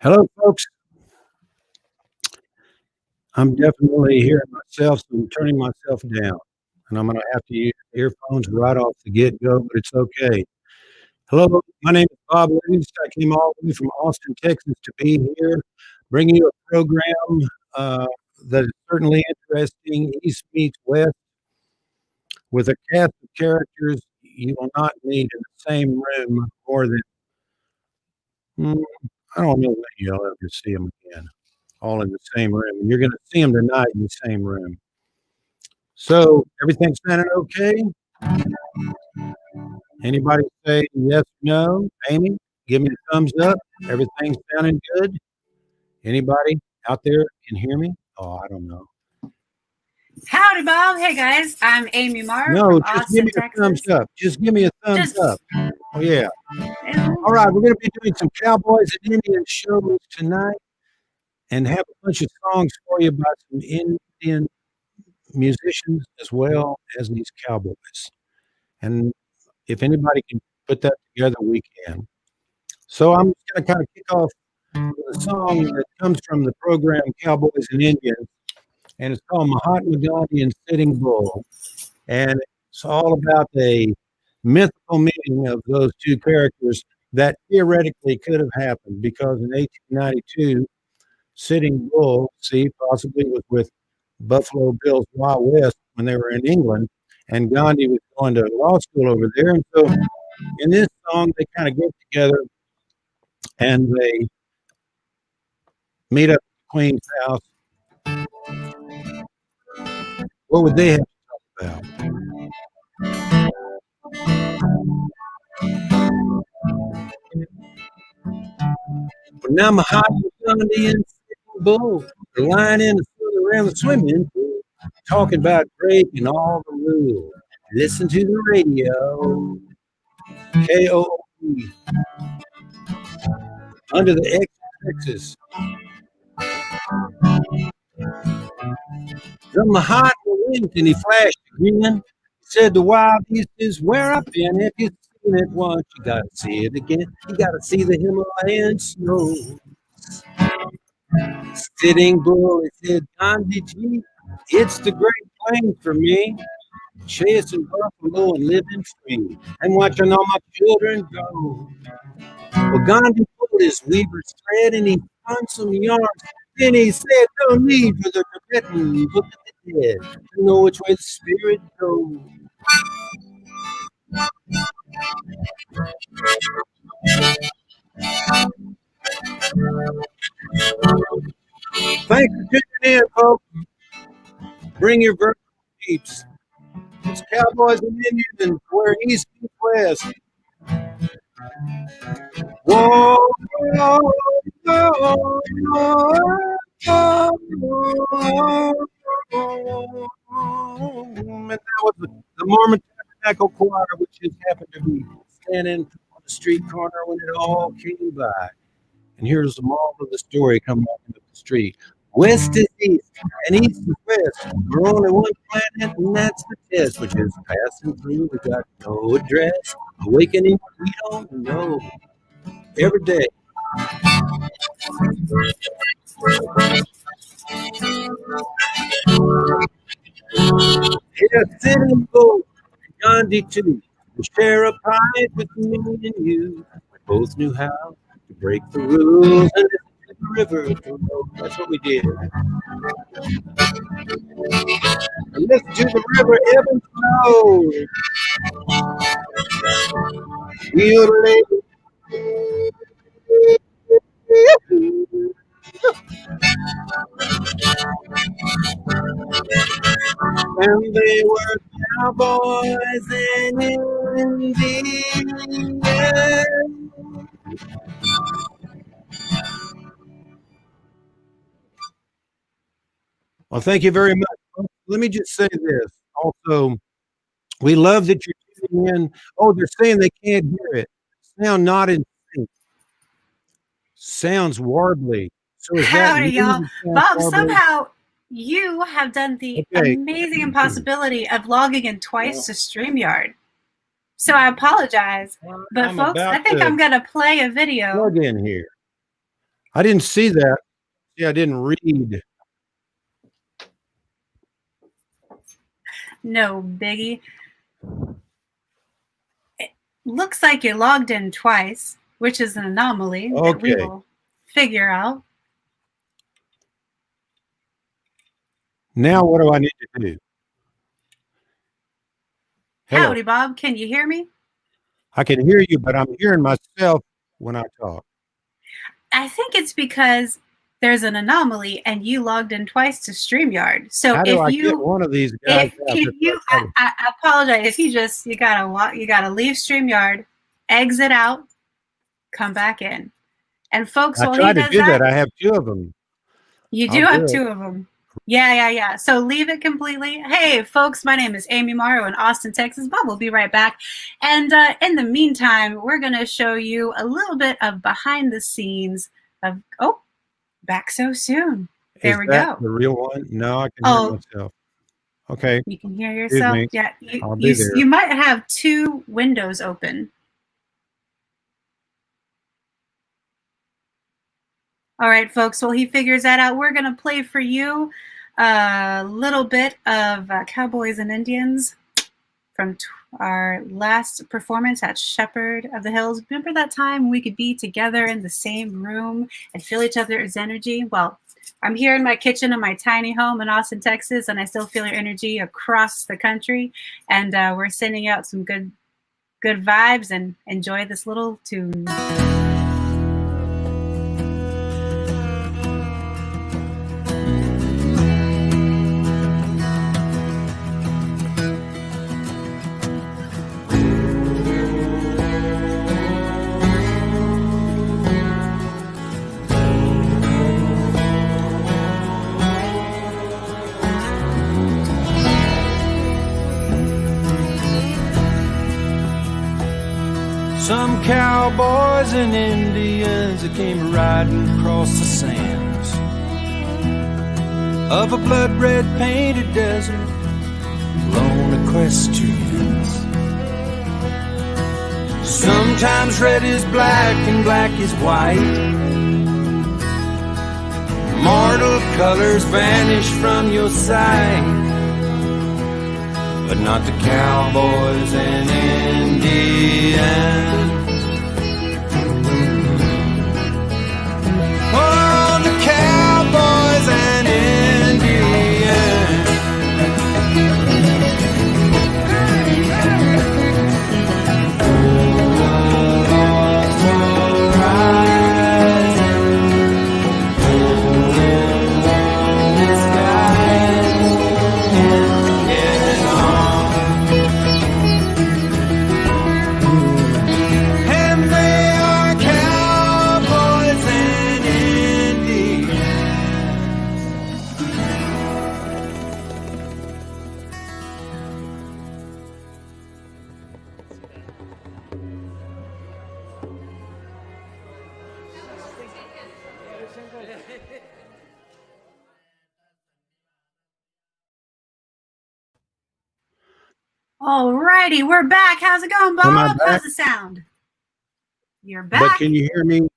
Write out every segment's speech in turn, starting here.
Hello, folks. I'm definitely hearing myself, so I'm turning myself down. And I'm going to have to use earphones right off the get-go, but it's okay. Hello, my name is Bob Livingston. I came all the way from Austin, Texas to be here, bringing you a program that is certainly interesting, East meets West, with a cast of characters you will not meet in the same room more than, mm, I don't know when you'll ever see them again, all in the same room. And you're going to see them tonight in the same room. So everything's sounding okay? Anybody say yes, no? Amy, give me a thumbs up. Everything's sounding good. Anybody out there can hear me? Oh, I don't know. Howdy, Bob. Hey, guys. I'm Amy Marr No, from just Austin, give me a Texas. thumbs up. Just give me a thumbs up. Oh, yeah. All right, we're going to be doing some Cowboys and Indians shows tonight and have a bunch of songs for you by some Indian musicians as well as these cowboys. And if anybody can put that together, we can. So I'm just going to kind of kick off with a song that comes from the program Cowboys and Indians, and it's called Mahatma Gandhi and Sitting Bull. And it's all about the mythical meeting of those two characters that theoretically could have happened because in 1892, Sitting Bull, possibly was with Buffalo Bill's Wild West when they were in England, and Gandhi was going to law school over there. And so in this song, they kind of get together and they meet up at the Queen's house. What would they have to talk about? Well, now Mahatma Gandhi and Sitting Bull are lying in the field around the swimming pool, talking about breaking all the rules. Listen to the radio, KOE, under the X Texas. The Mahatma winked and he flashed a grin. He said, "The wild east is where I've been. If you've seen it once, you gotta see it again. You gotta see the Himalayan snow." Sitting Bull, he said, "Gandhi G, it's the great plain for me. Chasing buffalo and living free, and watching all my children go." Well, Gandhi pulled his weaver's thread and he spun some yarn. Then he said, "No need for the Tibetan look at the dead to know which way the spirit goes." Thanks for tuning in, folks. Bring your virtual peeps. It's Cowboys and Indians, where East meets West. Whoa, whoa, whoa, whoa. And that was the Mormon Tabernacle Choir, which just happened to be standing on the street corner when it all came by. And here's the moral of the story coming walking up the street. West is east, and east is west. We're only one planet, and that's the test. We're just passing through. We got no address. Awakening, we don't know. Every day. Yeah, Sitting Bull, Gandhi too. We share a pie with me and you. We both knew how to break the rules and listen to the river flow. That's what we did. And listen to the river ebb and flow. Yodeling. And they were cowboys and Indians. Well, thank you very much. Let me just say this. Also, we love that you're tuning in. Oh, they're saying they can't hear it. Sound not in sync. Sounds warbly. So is that Howdy, me y'all. that sounds Bob, warbly? somehow you have done the amazing impossibility of logging in twice to StreamYard. So I apologize. But I'm folks, about I think to I'm going to play a video. plug in here. I didn't see that. See, I didn't read. No biggie. It looks like you logged in twice, which is an anomaly that we will figure out. Now what do I need to do? Hello. Howdy, Bob. Can you hear me? I can hear you, but I'm hearing myself when I talk. I think it's because there's an anomaly and you logged in twice to StreamYard. So how do I get one of these guys? I apologize. If you gotta leave StreamYard, exit out, come back in. And folks, I tried to do that. I have two of them. You do have two of them. Yeah. So leave it completely. Hey, folks, my name is Amy Morrow in Austin, Texas. Bob will be right back. And in the meantime, we're going to show you a little bit of behind the scenes of, back so soon. There we go. The real one? No, I can hear myself. Okay. You can hear yourself? Yeah. I'll be there. You might have two windows open. All right, folks, while he figures that out, we're going to play for you a little bit of Cowboys and Indians from our last performance at Shepherd of the Hills. Remember that time we could be together in the same room and feel each other's energy? Well, I'm here in my kitchen in my tiny home in Austin, Texas, and I still feel your energy across the country. And we're sending out some good vibes, and enjoy this little tune. Some cowboys and Indians that came riding across the sands of a blood-red painted desert, lone equestrians. Sometimes red is black and black is white. Mortal colors vanish from your sight, but not the cowboys and Indians. Oh, the cowboys and Indians. All righty, we're back. How's it going, Bob? How's the sound? You're back. But can you hear me?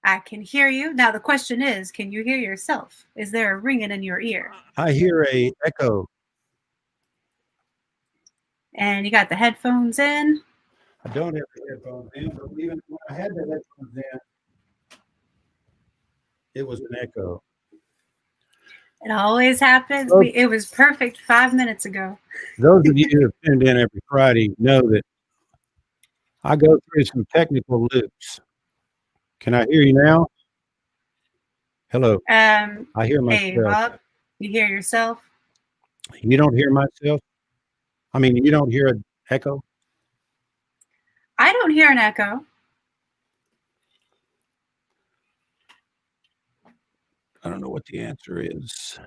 I can hear you. Now the question is, can you hear yourself? Is there a ringing in your ear? I hear a echo. And you got the headphones in? I don't have the headphones in, but even when I had the headphones in, it was an echo. It always happens. It was perfect 5 minutes ago. Those of you who have tuned in every Friday know that I go through some technical loops. Can I hear you now? Hello. I hear myself. Hey, Bob, you hear yourself? You don't hear myself? I mean, you don't hear an echo? I don't hear an echo. I don't know what the answer is.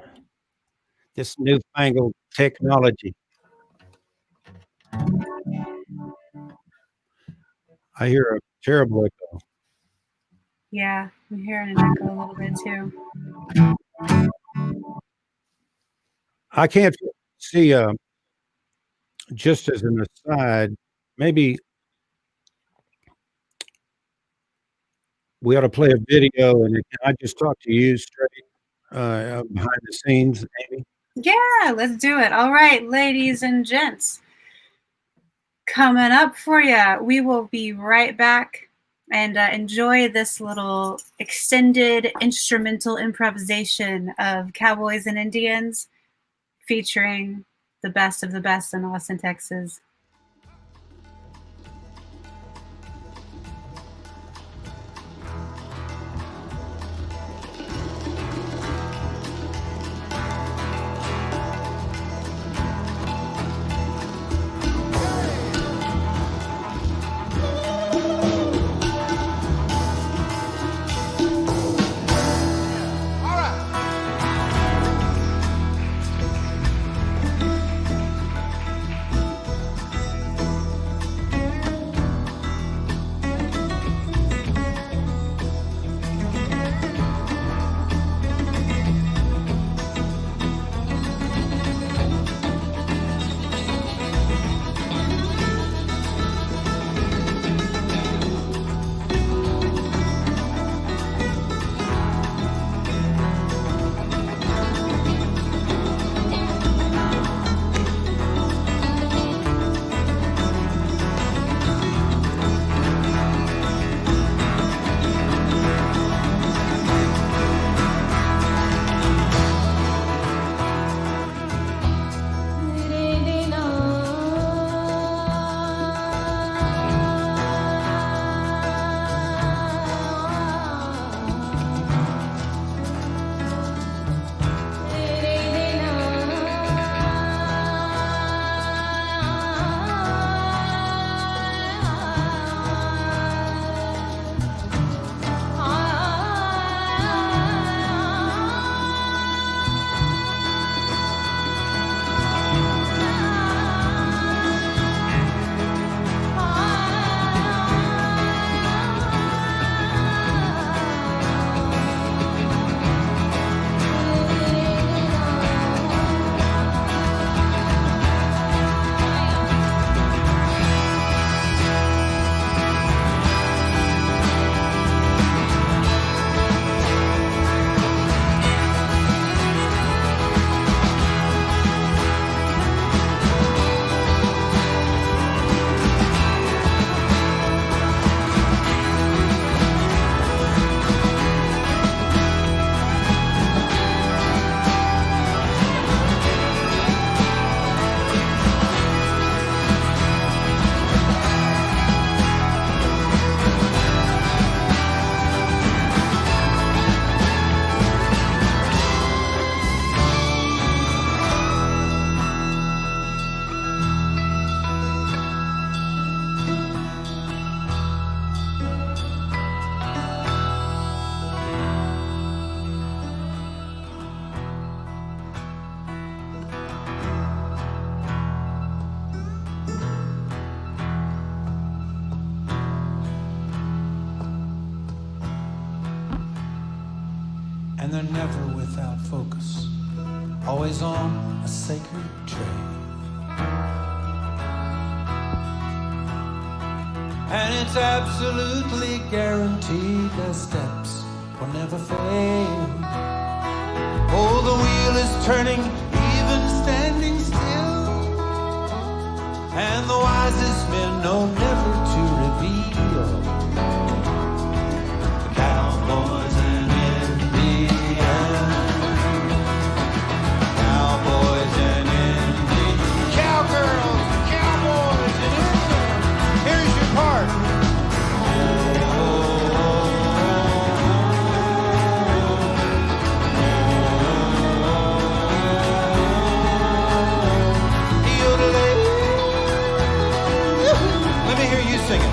This newfangled technology. I hear a terrible echo. Yeah, I'm hearing an echo a little bit too. I can't see, just as an aside, maybe we ought to play a video, and can I just talk to you straight behind the scenes, Amy? Yeah, let's do it. All right, ladies and gents. Coming up for you, we will be right back and enjoy this little extended instrumental improvisation of Cowboys and Indians featuring the best of the best in Austin, Texas. And they're never without focus, always on a sacred trail. And it's absolutely guaranteed their steps will never fail. Oh, the wheel is turning, even standing still. And the wisest men know never to reveal. The cowboys and Indians, cowboys and Indians, cowgirls, cowboys and Indians. Here's your part. Let me hear you sing it.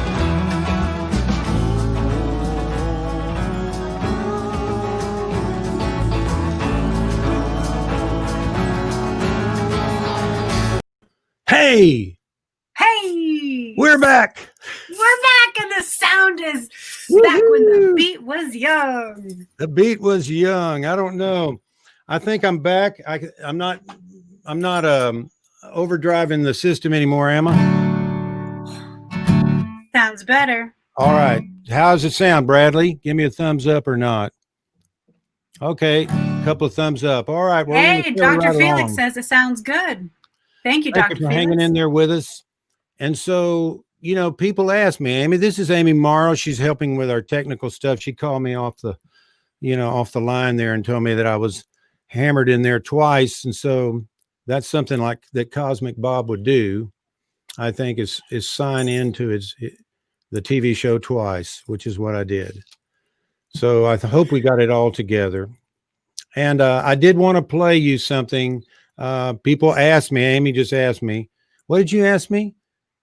Hey, Hey! we're back. We're back, and the sound is back when the beat was young. The beat was young. I don't know. I think I'm back. I'm not overdriving the system anymore, am I? Sounds better. All right. How's it sound, Bradley? Give me a thumbs up or not. Okay, a couple of thumbs up. All right. Well, Hey, Dr. Felix says it sounds good. Thank you, Dr. Thank you for Felix. hanging in there with us. And so, you know, people ask me, Amy, this is Amy Morrow. She's helping with our technical stuff. She called me off the line there and told me that I was hammered in there twice. And so that's something like that Cosmic Bob would do, I think, is sign into the TV show twice, which is what I did. So I hope we got it all together. And I did want to play you something. People asked me, Amy just asked me, what did you ask me?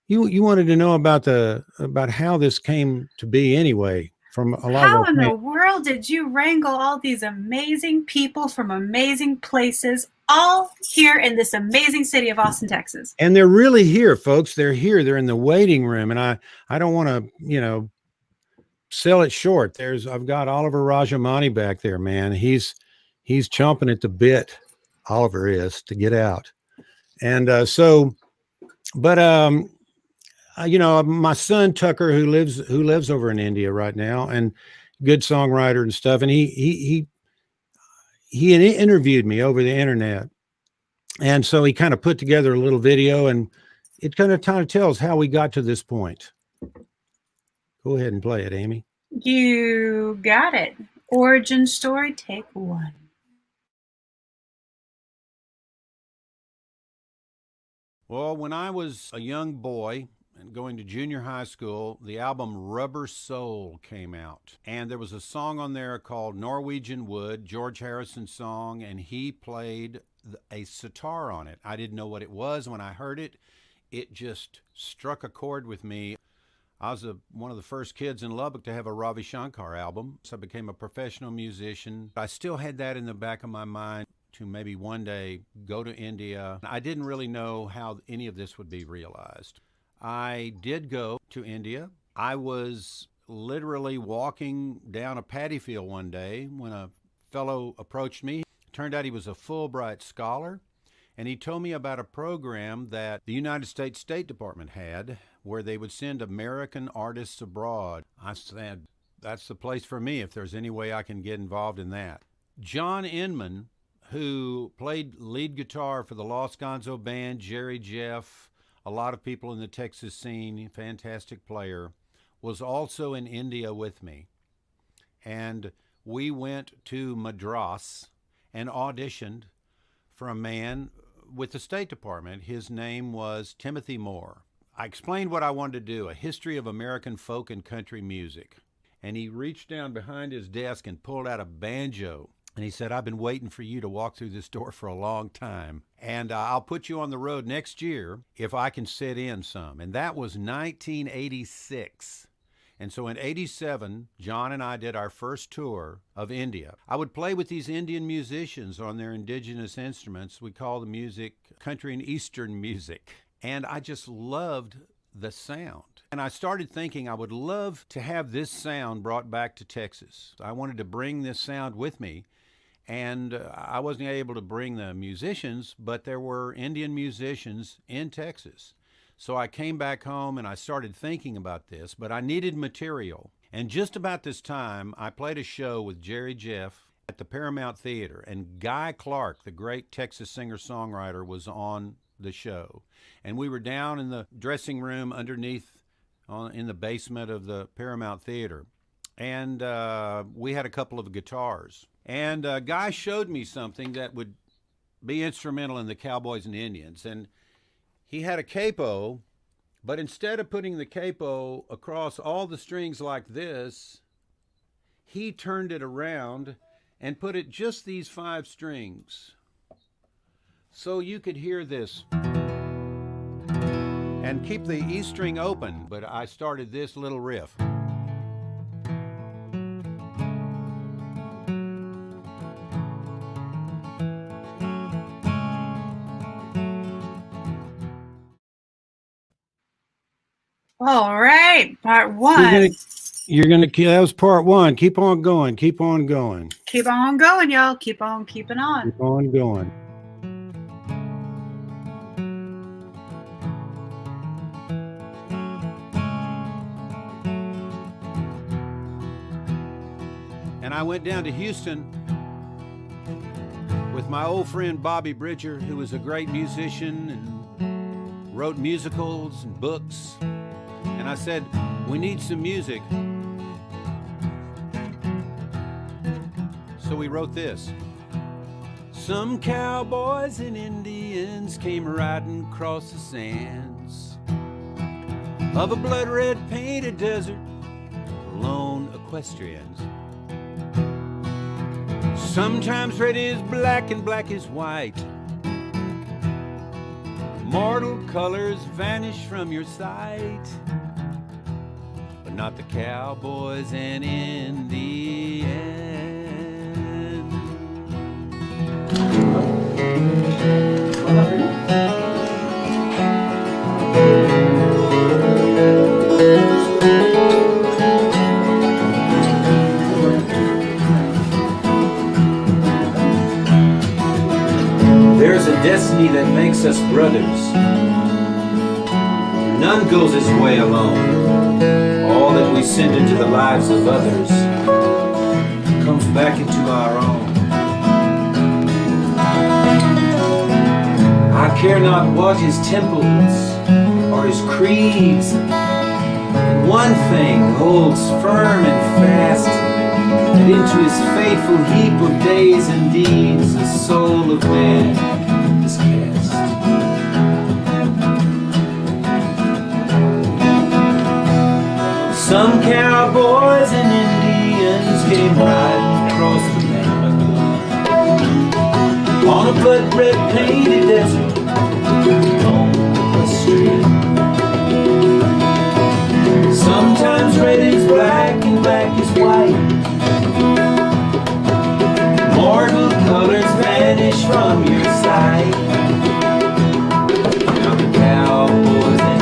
You wanted to know about how this came to be anyway. From a lot How of in the world did you wrangle all these amazing people from amazing places all here in this amazing city of Austin, Texas? And they're really here, folks. They're here. They're in the waiting room. And I don't want to, sell it short. I've got Oliver Rajamani back there, man. He's chomping at the bit. Oliver is, to get out. And my son Tucker, who lives over in India right now, and good songwriter and stuff, and he interviewed me over the internet, and so he kind of put together a little video, and it kind of tells how we got to this point. Go ahead and play it, Amy. You got it. Origin story, take one. Well, when I was a young boy and going to junior high school, the album Rubber Soul came out. And there was a song on there called Norwegian Wood, George Harrison's song, and he played a sitar on it. I didn't know what it was. When I heard it, it just struck a chord with me. I was one of the first kids in Lubbock to have a Ravi Shankar album, so I became a professional musician. I still had that in the back of my mind to maybe one day go to India. I didn't really know how any of this would be realized. I did go to India. I was literally walking down a paddy field one day when a fellow approached me. It turned out he was a Fulbright scholar, and he told me about a program that the United States State Department had where they would send American artists abroad. I said, that's the place for me if there's any way I can get involved in that. John Inman, who played lead guitar for the Los Gonzo Band, Jerry Jeff, a lot of people in the Texas scene, fantastic player, was also in India with me. And we went to Madras and auditioned for a man with the State Department. His name was Timothy Moore. I explained what I wanted to do, a history of American folk and country music. And he reached down behind his desk and pulled out a banjo. And he said, I've been waiting for you to walk through this door for a long time. And I'll put you on the road next year if I can sit in some. And that was 1986. And so in 87, John and I did our first tour of India. I would play with these Indian musicians on their indigenous instruments. We call the music country and Eastern music. And I just loved the sound. And I started thinking I would love to have this sound brought back to Texas. I wanted to bring this sound with me. And I wasn't able to bring the musicians, but there were Indian musicians in Texas. So I came back home and I started thinking about this, but I needed material. And just about this time, I played a show with Jerry Jeff at the Paramount Theater, and Guy Clark, the great Texas singer-songwriter, was on the show. And we were down in the dressing room underneath in the basement of the Paramount Theater. And we had a couple of guitars. And Guy showed me something that would be instrumental in the Cowboys and Indians. And he had a capo, but instead of putting the capo across all the strings like this, he turned it around and put it just these 5 strings. So you could hear this and keep the E string open, but I started this little riff. All right, part one. That was part one. Keep on going. Keep on going. Keep on going, y'all. Keep on keeping on. Keep on going. And I went down to Houston with my old friend Bobby Bridger, who was a great musician and wrote musicals and books. And I said, we need some music. So we wrote this. Some cowboys and Indians came riding across the sands of a blood-red painted desert, lone equestrians. Sometimes red is black and black is white. Mortal colors vanish from your sight, but not the cowboys and Indians. There's a destiny that makes us brothers. None goes his way alone. All that we send into the lives of others comes back into our own. I care not what his temples or his creeds, and one thing holds firm and fast, that into his faithful heap of days and deeds the soul of man is cast. Some cowboys and Indians came riding across the Mangalam on a blood-red painted desert, on the street. Sometimes red is black and black is white. Mortal colors vanish from your sight. Now the cowboys and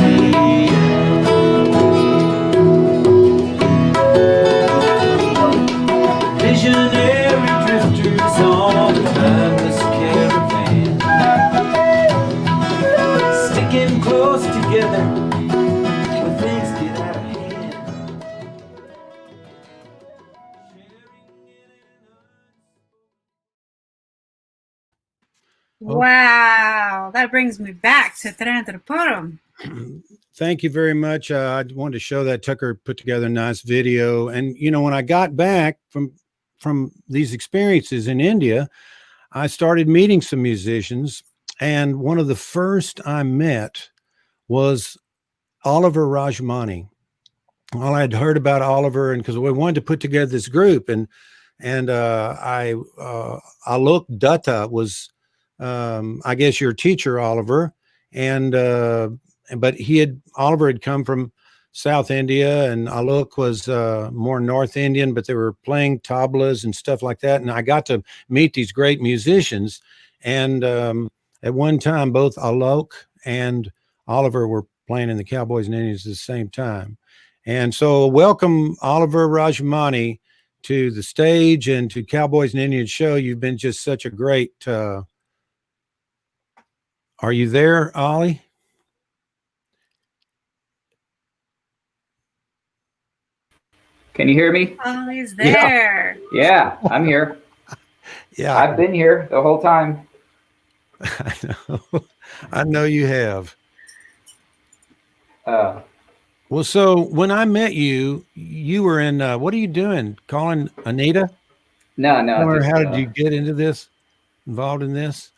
Indians, visionary drifters on the timeless caravan, sticking close together when things get out of hand. Wow, that brings me back to Tranterpurum. Thank you very much. I wanted to show that. Tucker put together a nice video. And, you know, when I got back from these experiences in India, I started meeting some musicians. And one of the first I met was Oliver Rajmani. Well, I'd heard about Oliver, and because we wanted to put together this group, and Alok Datta was, I guess, your teacher, Oliver, and but Oliver had come from South India, and Alok was more North Indian, but they were playing tablas and stuff like that, and I got to meet these great musicians, and at one time both Alok and Oliver were playing in the Cowboys and Indians at the same time. And so welcome Oliver Rajmani to the stage and to Cowboys and Indians show. You've been just such a great, are you there, Ollie? Can you hear me? Ollie's there. Yeah, I'm here. Yeah. I've been here the whole time. I know you have. Well, so when I met you, you were in, what are you doing? Calling Anita? No. Or how did you get into this, involved in this?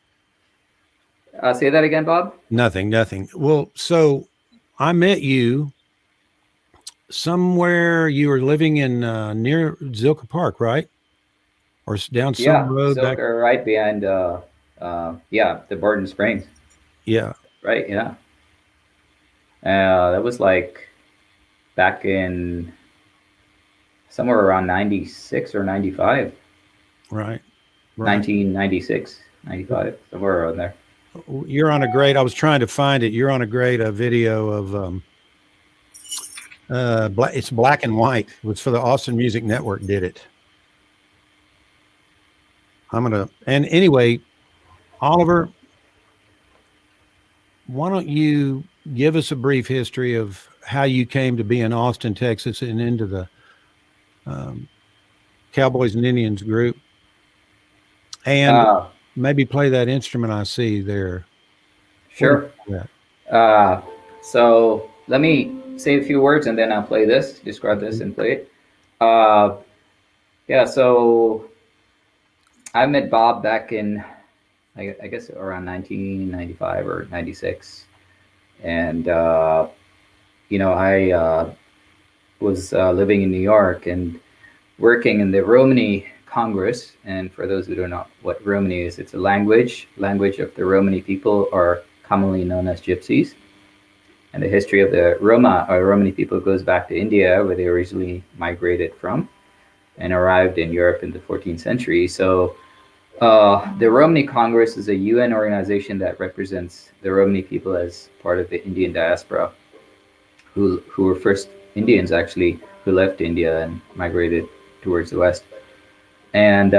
Say that again, Bob? Nothing. Well, so I met you somewhere. You were living in near Zilka Park, right? Or down some road Zilka, back. right behind, the Bowden Springs. Yeah. Right, yeah. That was like back in somewhere around 96 or 95. Right. 1996, 95, somewhere around there. You're on a great, I was trying to find it. You're on a great video of, it's black and white. It was for the Austin Music Network did it. And anyway, Oliver, why don't you give us a brief history of how you came to be in Austin, Texas, and into the Cowboys and Indians group, and maybe play that instrument I see there. Sure. So let me say a few words and then I'll play this, describe this, and play it. Yeah, so I met Bob back in, I guess, around 1995 or 96. And, you know, I was living in New York and working in the Romani Congress. And for those who don't know what Romani is, it's a language of the Romani people, or commonly known as Gypsies. And the history of the Roma or Romani people goes back to India, where they originally migrated from and arrived in Europe in the 14th century. So the Romani Congress is a UN organization that represents the Romani people as part of the Indian diaspora, who were first Indians, actually, who left India and migrated towards the West. And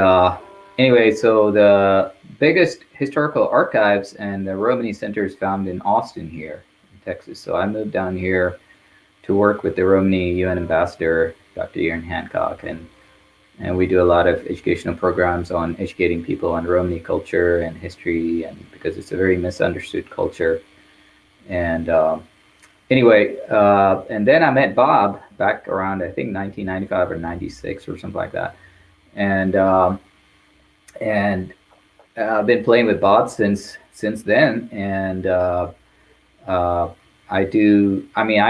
anyway, so the biggest historical archives and the Romani Center is found in Austin here, Texas. So I moved down here to work with the Romani UN ambassador, Dr. Ian Hancock, and we do a lot of educational programs on educating people on Romani culture and history, and because it's a very misunderstood culture. And anyway, and then I met Bob back around, I think, 1995 or 96 or something like that. And I've been playing with Bob since then. And I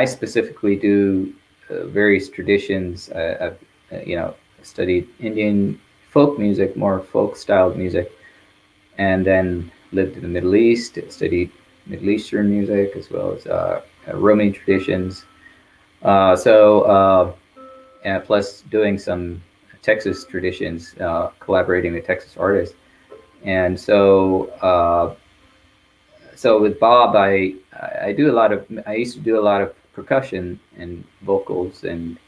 specifically do various traditions. I've studied Indian folk music, more folk styled music, and then lived in the Middle East, studied Middle Eastern music as well as Romani traditions. Plus doing some Texas traditions, collaborating with Texas artists. And so with Bob, I used to do a lot of percussion and vocals, and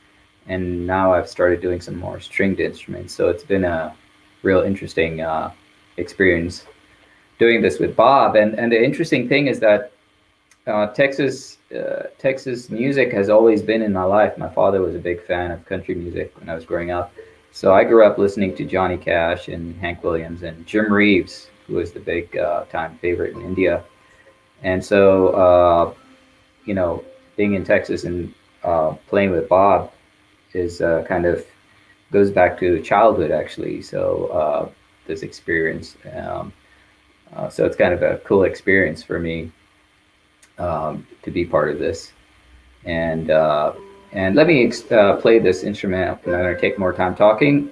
now I've started doing some more stringed instruments. So it's been a real interesting experience doing this with Bob. And the interesting thing is that Texas music has always been in my life. My father was a big fan of country music when I was growing up. So I grew up listening to Johnny Cash and Hank Williams and Jim Reeves, who was the big time favorite in India. And so, being in Texas and playing with Bob is kind of goes back to childhood, actually. So this experience, so it's kind of a cool experience for me to be part of this. And let me play this instrument. I'm going to take more time talking.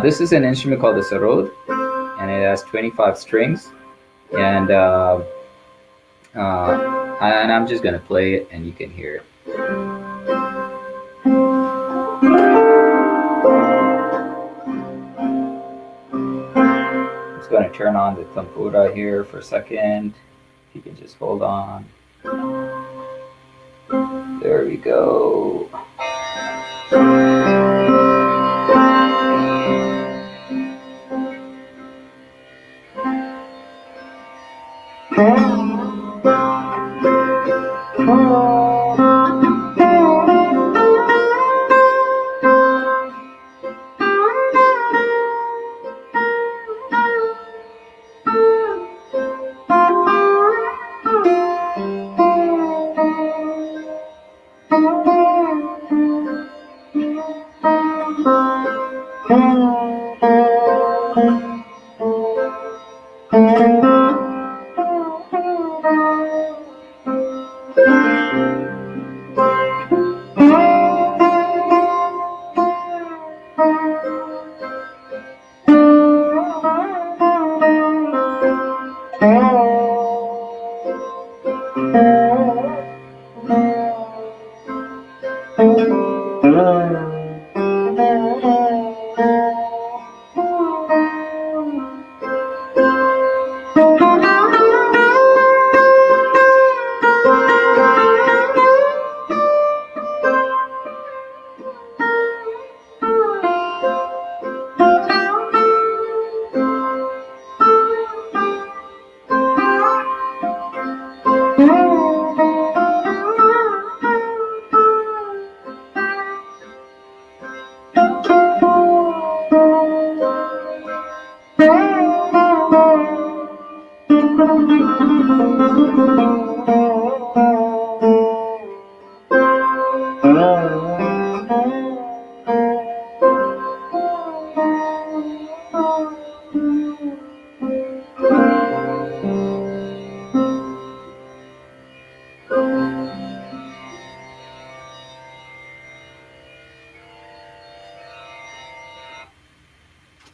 This is an instrument called the Sarod, and it has 25 strings. And I'm just going to play it, and you can hear it. I'm just going to turn on the tempura here for a second. If you can just hold on. There we go.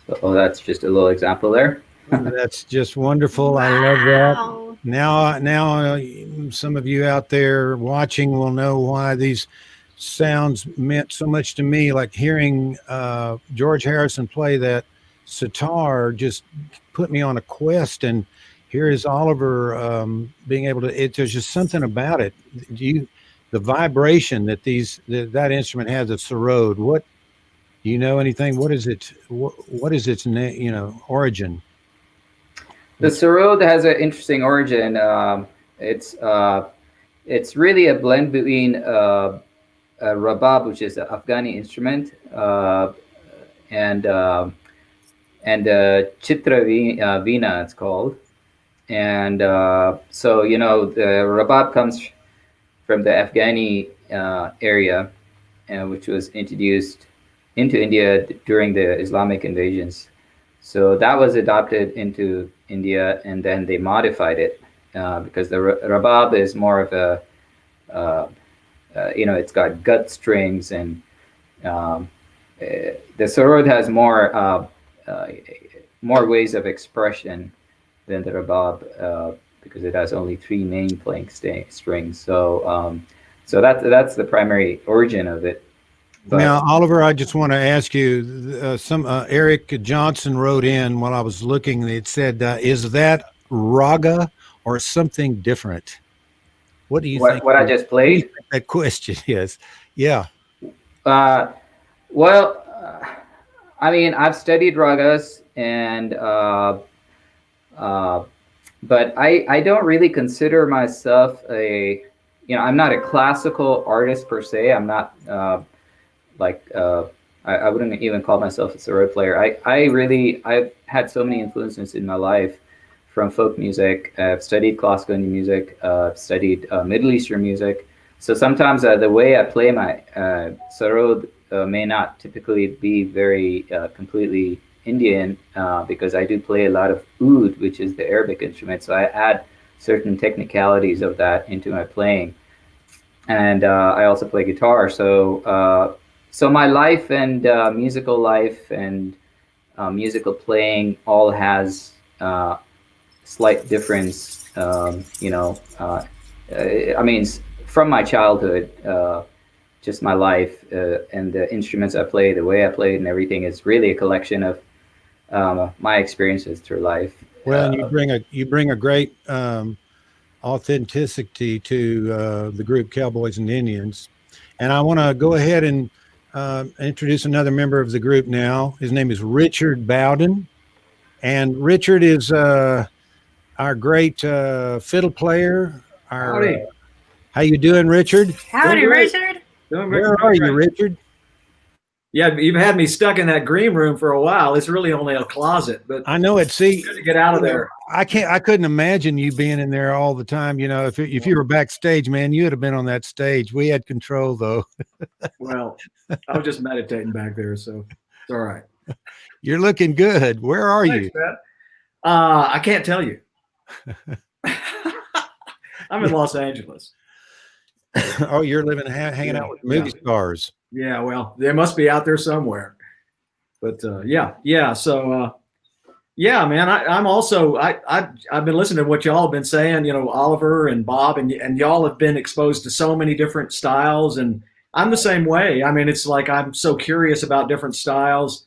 So that's just a little example there. That's just wonderful. I love that. Now, some of you out there watching will know why these sounds meant so much to me. Like hearing George Harrison play that sitar just put me on a quest. And here is Oliver being able to. There's just something about it. The vibration that that instrument has, the Sarod. What do you know anything? What is it? What is its origin? The Sarod has an interesting origin. It's really a blend between rabab, which is an Afghani instrument, and chitra veena, it's called. And so the rabab comes from the Afghani area, which was introduced into India during the Islamic invasions. So that was adopted into India, and then they modified it because the rabab is more of a, it's got gut strings, and the sarod has more ways of expression than the rabab because it has only 3 main playing strings. So that's the primary origin of it. But now, Oliver, I just want to ask you, some Eric Johnson wrote in while I was looking, it said, is that raga or something different? What do you think? What I just played? That question is, yeah. Well, I mean, I've studied ragas, and but I don't really consider myself I'm not a classical artist per se. I'm not I wouldn't even call myself a sarod player. I've had so many influences in my life from folk music. I've studied classical Indian music. I've studied Middle Eastern music. So sometimes the way I play my sarod may not typically be very completely Indian because I do play a lot of oud, which is the Arabic instrument. So I add certain technicalities of that into my playing. And I also play guitar. So my life and musical life and musical playing all has slight difference. I mean, from my childhood, just my life and the instruments I play, the way I play, and everything is really a collection of my experiences through life. Well, and you bring a great authenticity to the group Cowboys and Indians, and I want to go ahead and introduce another member of the group now. His name is Richard Bowden, and Richard is our great fiddle player. Howdy. How you doing, Richard? Howdy, Richard. Where are you, Richard? Yeah, you've had me stuck in that green room for a while. It's really only a closet, but I know it. See, good to get out of there. I couldn't imagine you being in there all the time. If you were backstage, man, you would have been on that stage. We had control, though. Well, I was just meditating back there, so it's all right. You're looking good. Where are you? Man. I can't tell you. I'm in Los Angeles. Oh, you're hanging out with movie stars. Yeah, well, they must be out there somewhere. But yeah. So yeah, man, I'm also I've been listening to what y'all have been saying. Oliver and Bob and y'all have been exposed to so many different styles, and I'm the same way. I mean, it's like I'm so curious about different styles.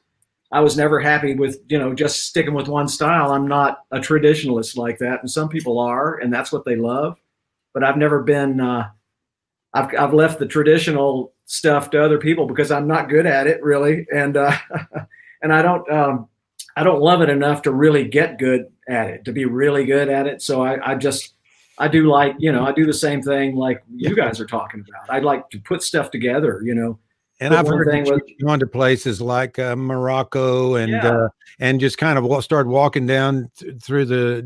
I was never happy with just sticking with one style. I'm not a traditionalist like that, and some people are, and that's what they love. But I've never been. I've left the traditional stuff to other people because I'm not good at it really, and I don't love it enough to really get good at it, to be really good at it. So I do like I do the same thing like you guys are talking about. I like to put stuff together, And I've heard you've gone to places like Morocco and just kind of started walking down through the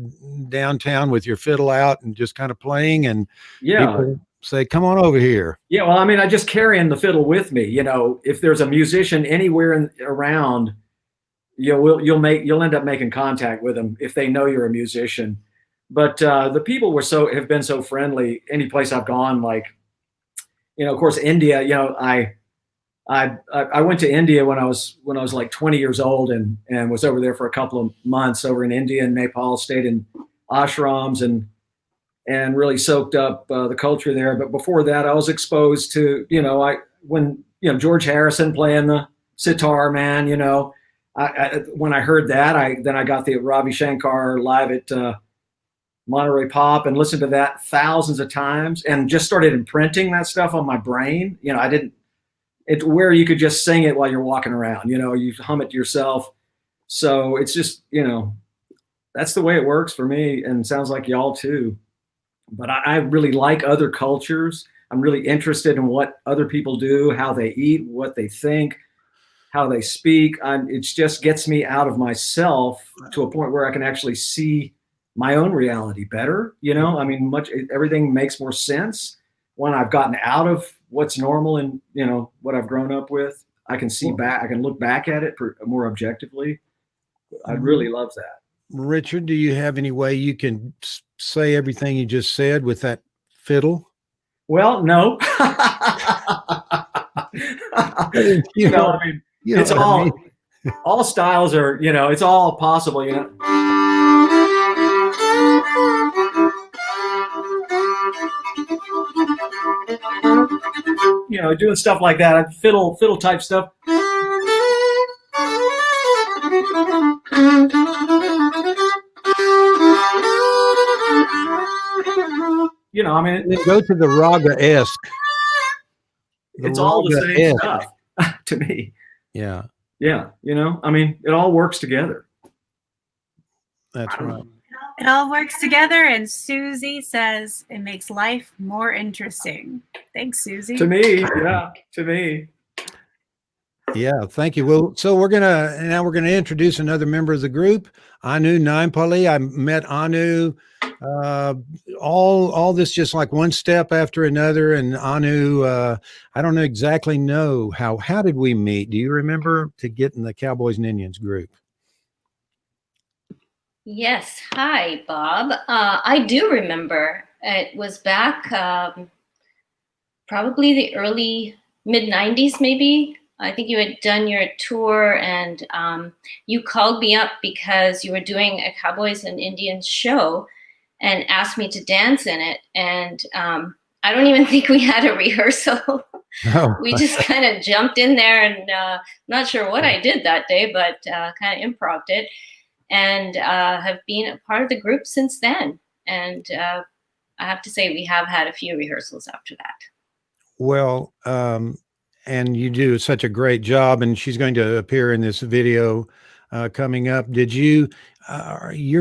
downtown with your fiddle out and just kind of playing, and people say, "Come on over here." Yeah, well, I mean, I just carrying the fiddle with me. If there's a musician anywhere around, you'll end up making contact with them if they know you're a musician. But the people have been so friendly. Any place I've gone, like, of course, India. I went to India when I was like 20 years old, and was over there for a couple of months over in India and Nepal, stayed in ashrams and really soaked up the culture there. But before that, I was exposed to, when George Harrison playing the sitar, man, when I heard that, I got the Ravi Shankar live at Monterey Pop and listened to that thousands of times and just started imprinting that stuff on my brain. It's where you could just sing it while you're walking around, you hum it to yourself. So it's just, that's the way it works for me, and sounds like y'all too. But I really like other cultures. I'm really interested in what other people do, how they eat, what they think, how they speak. It just gets me out of myself to a point where I can actually see my own reality better. Everything makes more sense when I've gotten out of what's normal and, what I've grown up with. I can see back, I can look back at it more objectively. I really love that. Richard, do you have any way you can say everything you just said with that fiddle? Well, no. It's all styles are, it's all possible, doing stuff like that, fiddle type stuff. Go to the raga-esque. It's all the same stuff to me. Yeah. Yeah. It all works together. That's right. It all works together, and Susie says it makes life more interesting. Thanks, Susie. To me, yeah. To me. Yeah, thank you. Well, so we're gonna introduce another member of the group, Anu Naimpali. I met Anu all this just like one step after another, and Anu, I don't exactly know how did we meet? Do you remember to get in the Cowboys and Indians group? Yes. Hi, Bob. I do remember. It was back probably the early mid-90s, maybe. I think you had done your tour, and you called me up because you were doing a Cowboys and Indians show and asked me to dance in it. And I don't even think we had a rehearsal. Oh. We just kind of jumped in there, and not sure what I did that day, but kind of improv'd it, and have been a part of the group since then. And I have to say, we have had a few rehearsals after that. Well, and you do such a great job, and she's going to appear in this video coming up. Did you? You're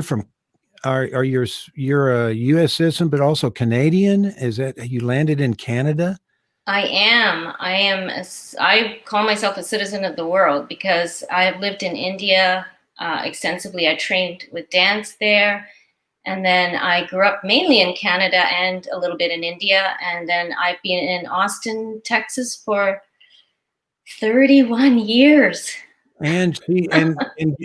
a U.S. citizen, but also Canadian? Is that you landed in Canada? I am. I call myself a citizen of the world because I have lived in India extensively. I trained with dance there. And then I grew up mainly in Canada and a little bit in India. And then I've been in Austin, Texas for 31 years. And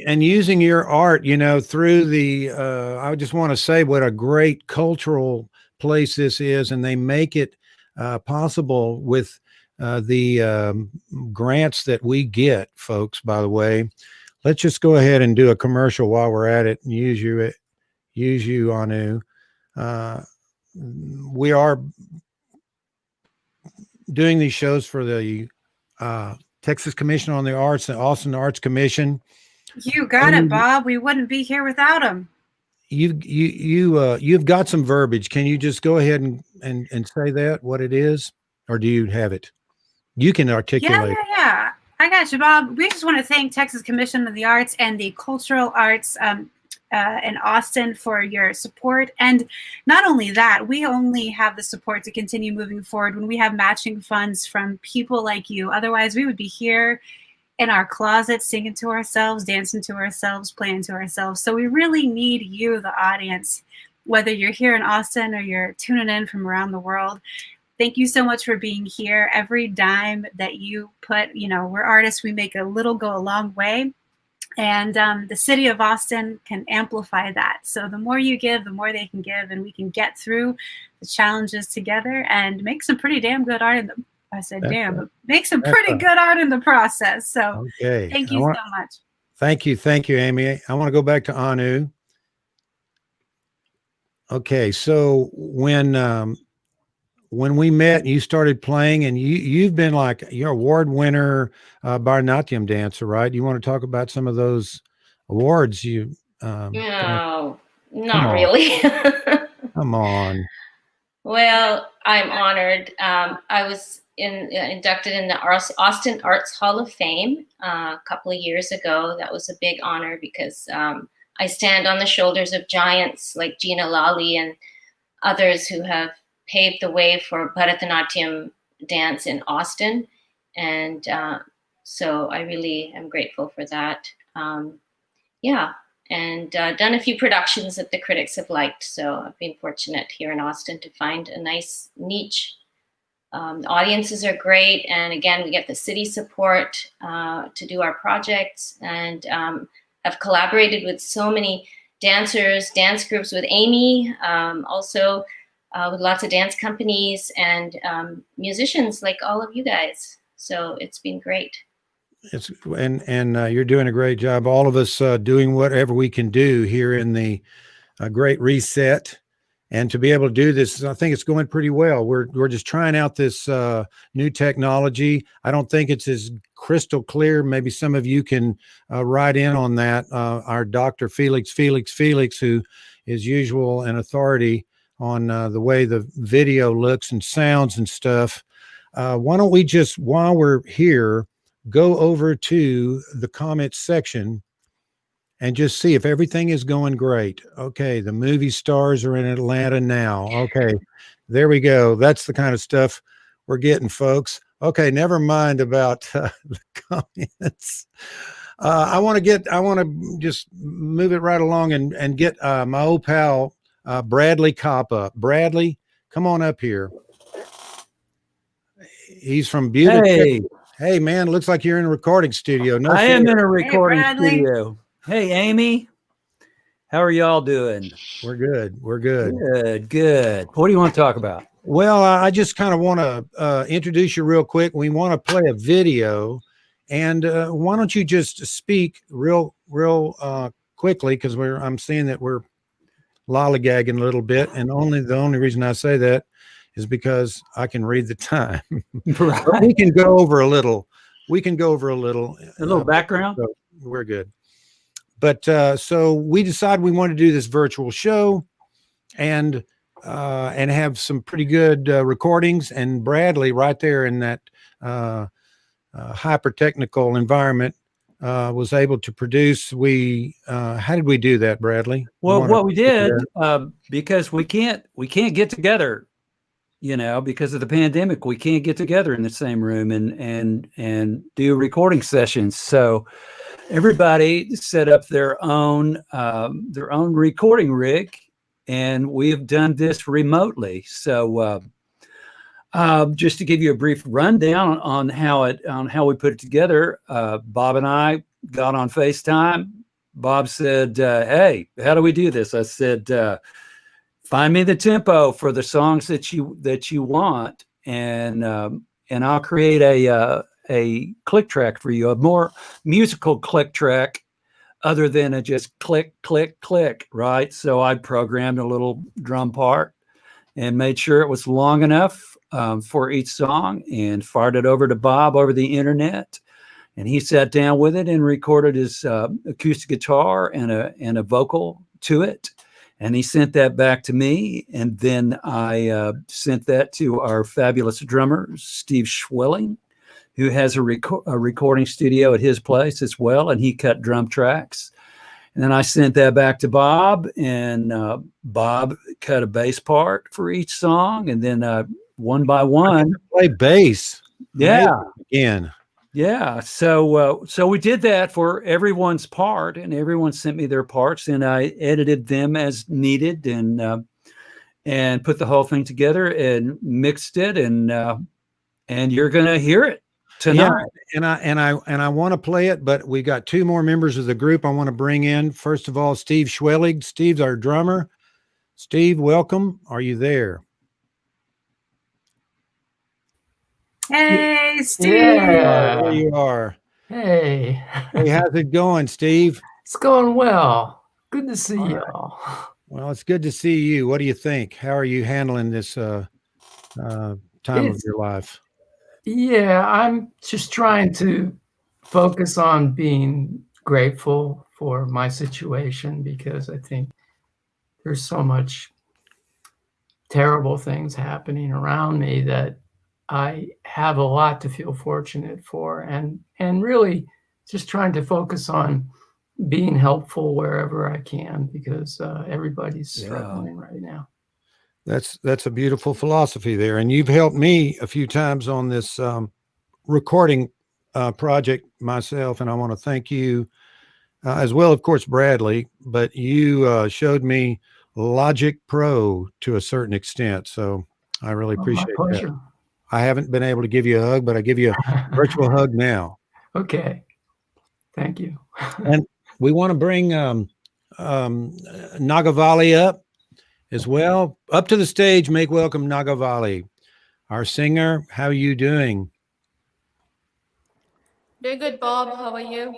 and using your art, through the, I just want to say what a great cultural place this is. And they make it possible with the grants that we get, folks, by the way. Let's just go ahead and do a commercial while we're at it and use you, Anu. We are doing these shows for the Texas Commission on the Arts and Austin Arts Commission. You got it, Bob. We wouldn't be here without him. You've got some verbiage. Can you just go ahead and say that, what it is? Or do you have it? You can articulate. Yeah. I got you, Bob. We just want to thank Texas Commission of the Arts and the Cultural Arts in Austin for your support. And not only that, we only have the support to continue moving forward when we have matching funds from people like you. Otherwise, we would be here in our closet singing to ourselves, dancing to ourselves, playing to ourselves. So we really need you, the audience, whether you're here in Austin or you're tuning in from around the world. Thank you so much for being here. Every dime that you put, we're artists, we make a little go a long way. And the city of Austin can amplify that. So the more you give, the more they can give, and we can get through the challenges together and make some pretty damn good art I said, That's damn, right. but make some That's pretty right. good art in the process. So Okay. thank you so much. Thank you, Amy. I want to go back to Anu. Okay, so when we met and you started playing, and you've been like you're award winner Bharatanatyam dancer, right? You want to talk about some of those awards you? No, Come not on. really. Come on. Well, I'm honored. I was inducted in the Austin Arts Hall of Fame a couple of years ago. That was a big honor because I stand on the shoulders of giants like Gina Lally and others who have paved the way for Bharatanatyam dance in Austin. And so I really am grateful for that. Yeah. And done a few productions that the critics have liked. So I've been fortunate here in Austin to find a nice niche. The audiences are great. And again, we get the city support to do our projects, and have collaborated with so many dancers, dance groups with Amy, also with lots of dance companies and musicians like all of you guys. So it's been great. And you're doing a great job. All of us doing whatever we can do here in the Great Reset, and to be able to do this, I think it's going pretty well. We're just trying out this new technology. I don't think it's as crystal clear. Maybe some of you can write in on that. Our Dr. Felix, who is usual and authority on the way the video looks and sounds and stuff. Why don't we just, while we're here, go over to the comments section and just see if everything is going great. Okay, the movie stars are in Atlanta now. Okay, there we go. That's the kind of stuff we're getting, folks. Okay, never mind about the comments. I want to just move it right along and get my old pal Bradley Kopp up. Bradley, come on up here. He's from Butte. Hey, man, looks like you're in a recording studio. No, I fear. am in a recording Bradley. studio. Hey, Amy. How are y'all doing? We're good. We're good. Good. What do you want to talk about? Well, I just kind of want to introduce you real quick. We want to play a video. And why don't you just speak real quickly, because I'm seeing that we're lollygagging a little bit. And the only reason I say that is because I can read the time. Right. But we can go over a little. A little background. So we're good. But so we decided we wanted to do this virtual show and have some pretty good recordings. And Bradley, right there in that hyper technical environment, was able to produce. How did we do that, Bradley? Well, what we did, because we can't get together, because of the pandemic, we can't get together in the same room and do recording sessions. So everybody set up their own recording rig, and we have done this remotely. So just to give you a brief rundown on how we put it together, Bob and I got on FaceTime. Bob said, "Hey, how do we do this?" I said, "Find me the tempo for the songs that you want, and I'll create a click track for you, a more musical click track, other than a just click, click, click." Right. So I programmed a little drum part and made sure it was long enough for each song, and fired it over to Bob over the internet. And he sat down with it and recorded his acoustic guitar and a vocal to it. And he sent that back to me. And then I sent that to our fabulous drummer, Steve Schwelig, who has a recording studio at his place as well. And he cut drum tracks. And then I sent that back to Bob, and Bob cut a bass part for each song. And then one by one, play bass. Yeah. Again. Yeah. So we did that for everyone's part, and everyone sent me their parts, and I edited them as needed, and put the whole thing together and mixed it, and you're going to hear it tonight. Yeah, and I want to play it, but we got two more members of the group I want to bring in. First of all, Steve Schwelig. Steve's our drummer. Steve, welcome. Are you there? Hey, Steve. Yeah. There you are. Hey. Hey, how's it going, Steve? It's going well. Good to see All you right. all. Well, it's good to see you. What do you think? How are you handling this time of It's your life? yeah, I'm just trying to focus on being grateful for my situation because I think there's so much terrible things happening around me that I have a lot to feel fortunate for, and really just trying to focus on being helpful wherever I can because everybody's struggling right now. That's a beautiful philosophy there, and you've helped me a few times on this recording project myself, and I want to thank you as well, of course, Bradley. But you showed me Logic Pro to a certain extent, so I really My appreciate that. pleasure. I haven't been able to give you a hug, but I give you a virtual hug now. Okay. Thank you. And we want to bring Nagavali up as well. Up to the stage, make welcome Nagavali, our singer. How are you doing? Doing good, Bob. How are you?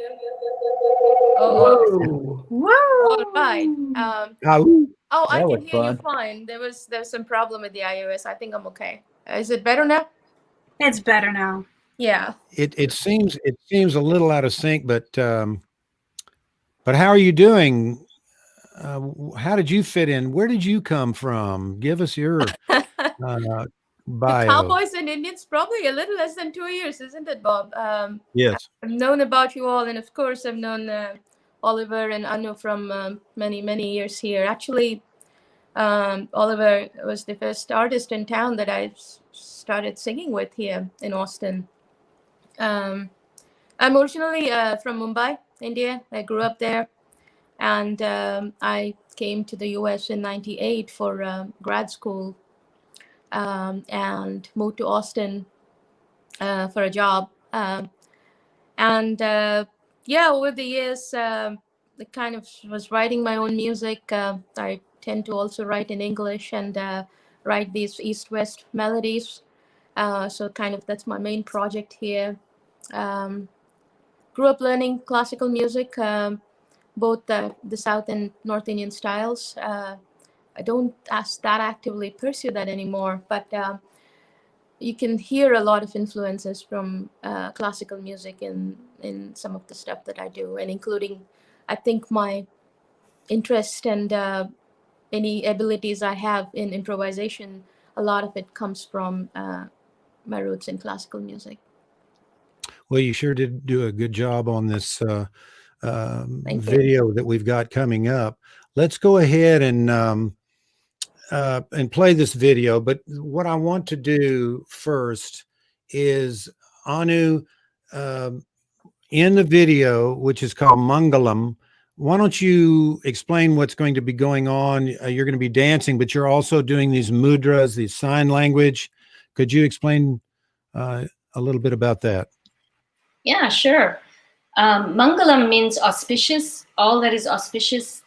Whoa. Woo! All right. How- I That can was hear you fun. fine. There's some problem with the iOS. I think I'm okay. Is it better now? It's better now. Yeah. it seems a little out of sync, but how are you doing? How did you fit in? Where did you come from? Give us your The bio. Cowboys and Indians, probably a little less than 2 years, isn't it, Bob? Yes. I've known about you all, and of course, I've known Oliver and Anu from many, many years here. Actually, Oliver was the first artist in town that I started singing with here in Austin. I'm originally from Mumbai, India. I grew up there, and I came to the US in '98 for grad school, and moved to Austin for a job. Over the years, I kind of was writing my own music. I tend to also write in English and write these East-West melodies. So kind of that's my main project here. Grew up learning classical music, both the South and North Indian styles. I don't that actively pursue that anymore, but you can hear a lot of influences from classical music in some of the stuff that I do, and including, I think, my interest and any abilities I have in improvisation. A lot of it comes from my roots in classical music. Well, you sure did do a good job on this Thank you. video that we've got coming up. Let's go ahead and play this video. But what I want to do first is, Anu, in the video, which is called Mangalam, why don't you explain what's going to be going on? You're going to be dancing, but you're also doing these mudras, these sign language. Could you explain a little bit about that? Yeah, sure. Mangalam means auspicious, all that is auspicious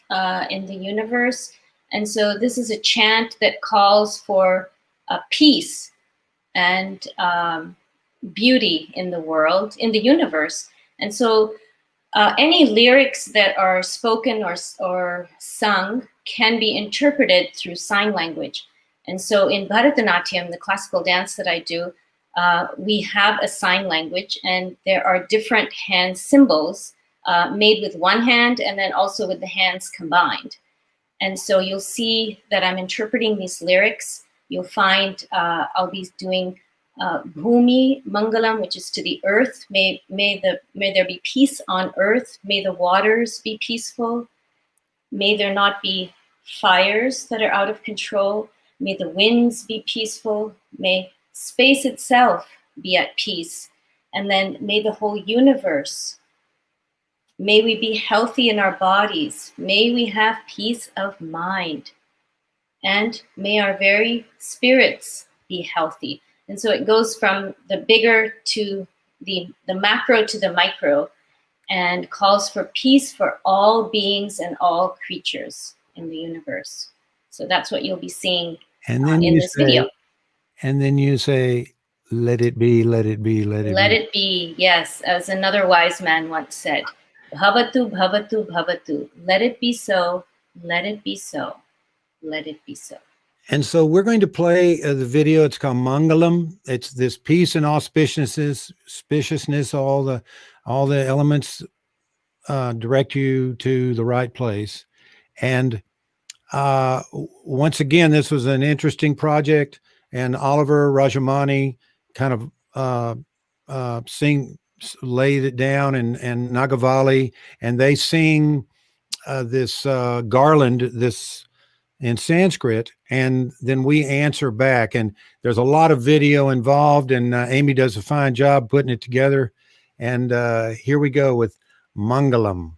in the universe. And so this is a chant that calls for peace and beauty in the world, in the universe. And so any lyrics that are spoken or sung can be interpreted through sign language. And so in Bharatanatyam, the classical dance that I do, we have a sign language, and there are different hand symbols made with one hand and then also with the hands combined. And so you'll see that I'm interpreting these lyrics. You'll find I'll be doing Bhumi Mangalam, which is to the earth. May there be peace on earth. May the waters be peaceful. May there not be fires that are out of control. May the winds be peaceful. May space itself be at peace. And then may the whole universe, may we be healthy in our bodies. May we have peace of mind. And may our very spirits be healthy. And so it goes from the bigger to the macro to the micro, and calls for peace for all beings and all creatures in the universe. So that's what you'll be seeing And then in this video. And then you say, Let it be, let it be, let it Let be. it be, yes, as another wise man once said. Bhavatu, bhavatu, bhavatu. Let it be so, let it be so, let it be so. And so we're going to play the video. It's called Mangalam. It's this peace and auspiciousness, all the elements direct you to the right place. And once again, this was an interesting project, and Oliver Rajamani kind of laid it down, and Nagavali, and they sing this garland, this in Sanskrit, and then we answer back. And there's a lot of video involved, and Amy does a fine job putting it together. And here we go with Mangalam.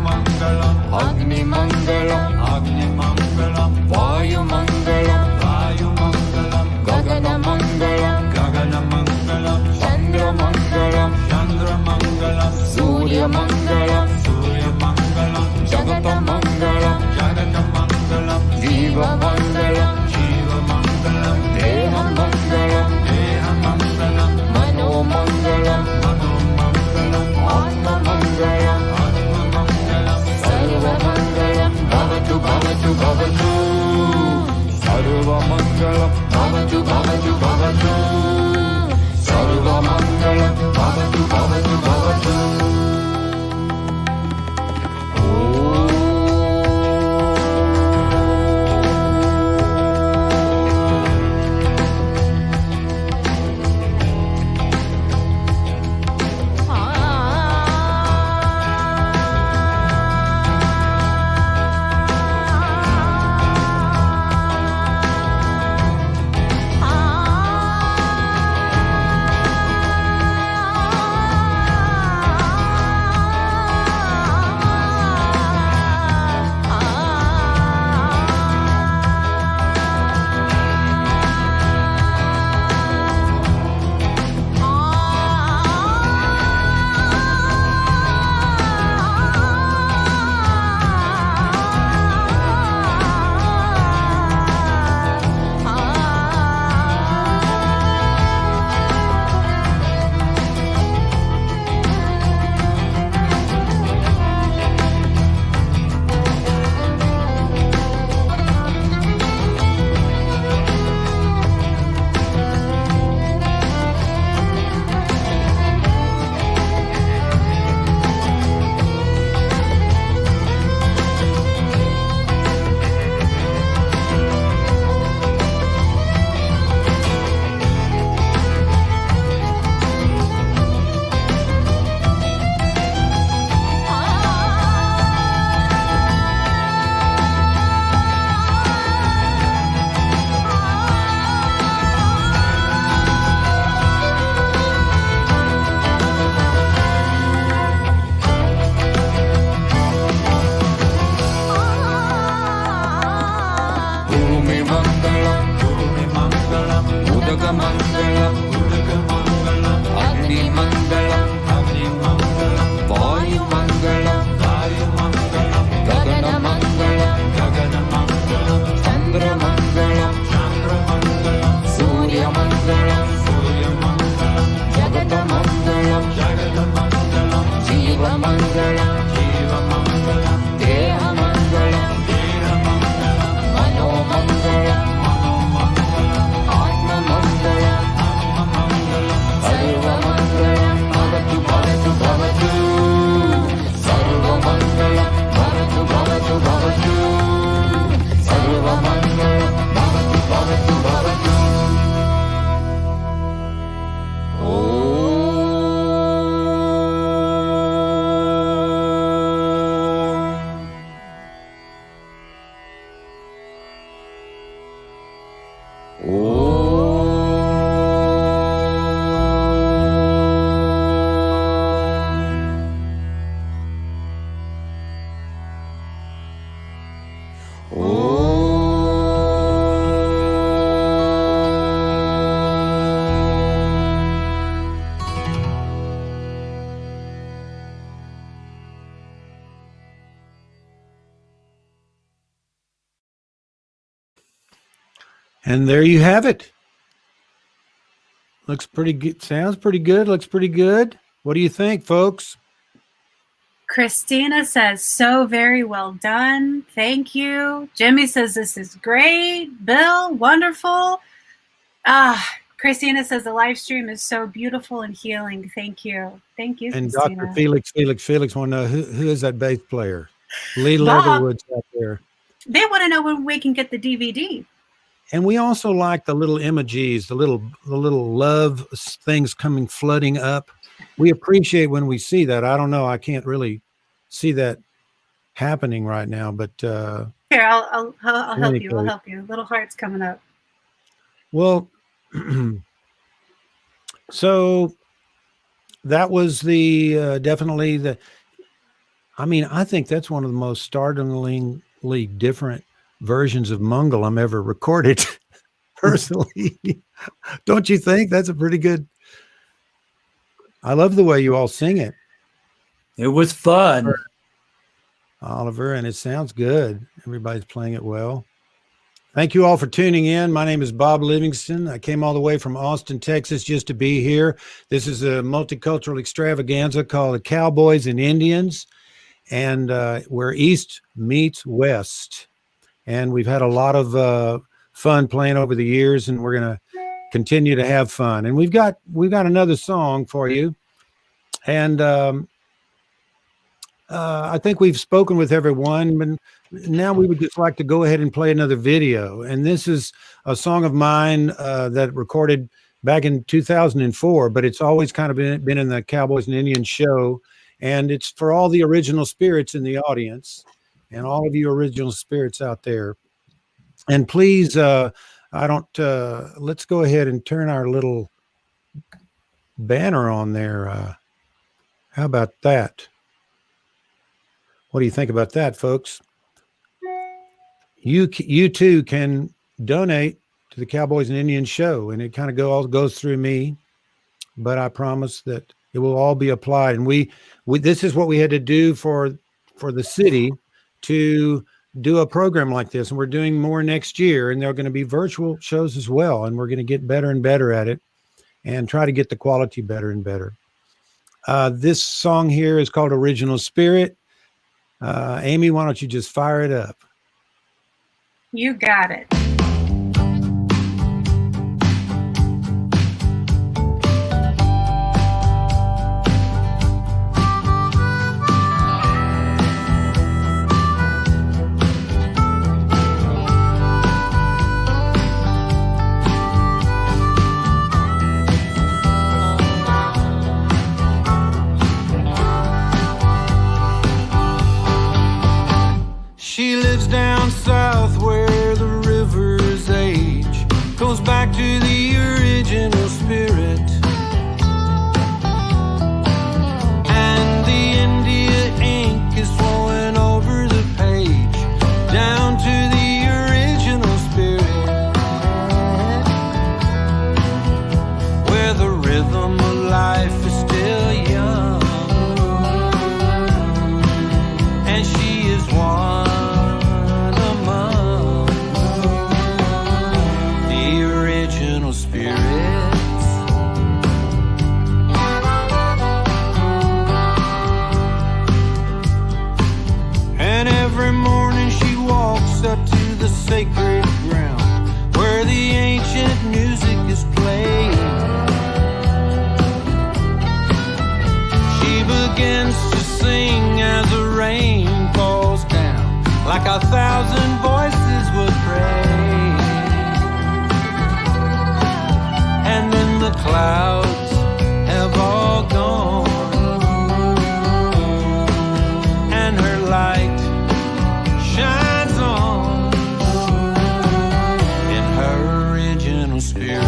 Mangalam, Agni Mangalam, And there you have it. Looks pretty good. Sounds pretty good. Looks pretty good. What do you think, folks? Christina says, so very well done. Thank you. Jimmy says, this is great. Bill, wonderful. Christina says, the live stream is so beautiful and healing. Thank you. Thank you, And Christina. Dr. Felix want to know who is that bass player? Lee Bob. Leatherwood's out there. They want to know when we can get the DVD. And we also like the little emojis, the little love things coming flooding up. We appreciate when we see that. I don't know. I can't really see that happening right now, but Here, I'll help you. I'll help you. Little hearts coming up. well, so that was the definitely the. I mean, I think that's one of the most startlingly different versions of Mangalam ever recorded. Personally, don't you think that's a pretty good? I love the way you all sing it. It was fun. Oliver, and it sounds good. Everybody's playing it well. Thank you all for tuning in. My name is Bob Livingston. I came all the way from Austin, Texas, just to be here. This is a multicultural extravaganza called the Cowboys and Indians, and where East meets West. And we've had a lot of fun playing over the years, and we're going to continue to have fun. And we've got another song for you. And I think we've spoken with everyone, but now we would just like to go ahead and play another video. And this is a song of mine that recorded back in 2004, but it's always kind of been in the Cowboys and Indians show. And it's for all the original spirits in the audience and all of you original spirits out there. And please, let's go ahead and turn our little banner on there. How about that? What do you think about that, folks? You too can donate to the Cowboys and Indians show, and it kind of all goes through me, but I promise that it will all be applied. And we this is what we had to do for the city to do a program like this, and we're doing more next year, and there are going to be virtual shows as well, and we're going to get better and better at it and try to get the quality better and better. This song here is called Original Spirit. Amy, why don't you just fire it up? You got it. She lives down south where the rivers age, goes back to the original spirit. And the India ink is flowing over the page, down to the original spirit, where the rhythm of life is still young, and she is one spirits. And every morning she walks up to the sacred ground where the ancient music is played. She begins to sing as the rain falls down, like 1,000 voices would pray. And then the clouds have all gone, and her light shines on in her original spirit.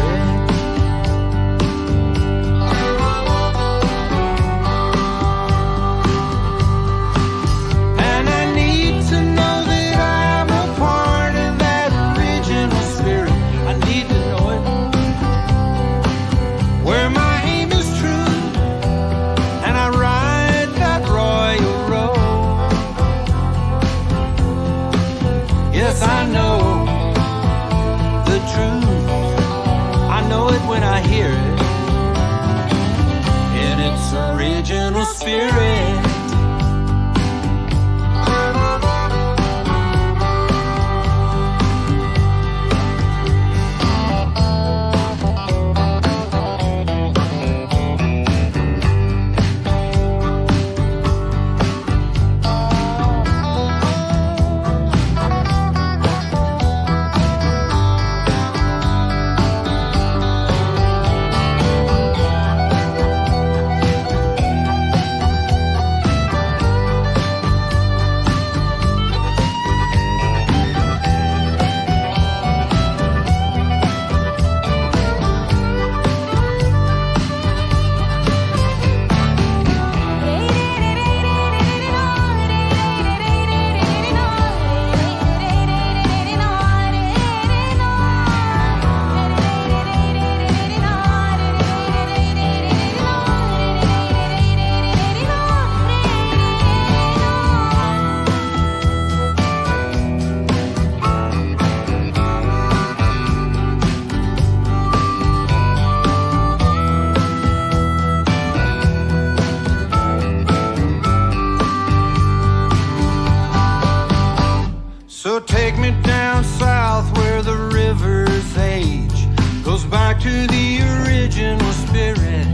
So take me down south where the river's age goes back to the original spirit.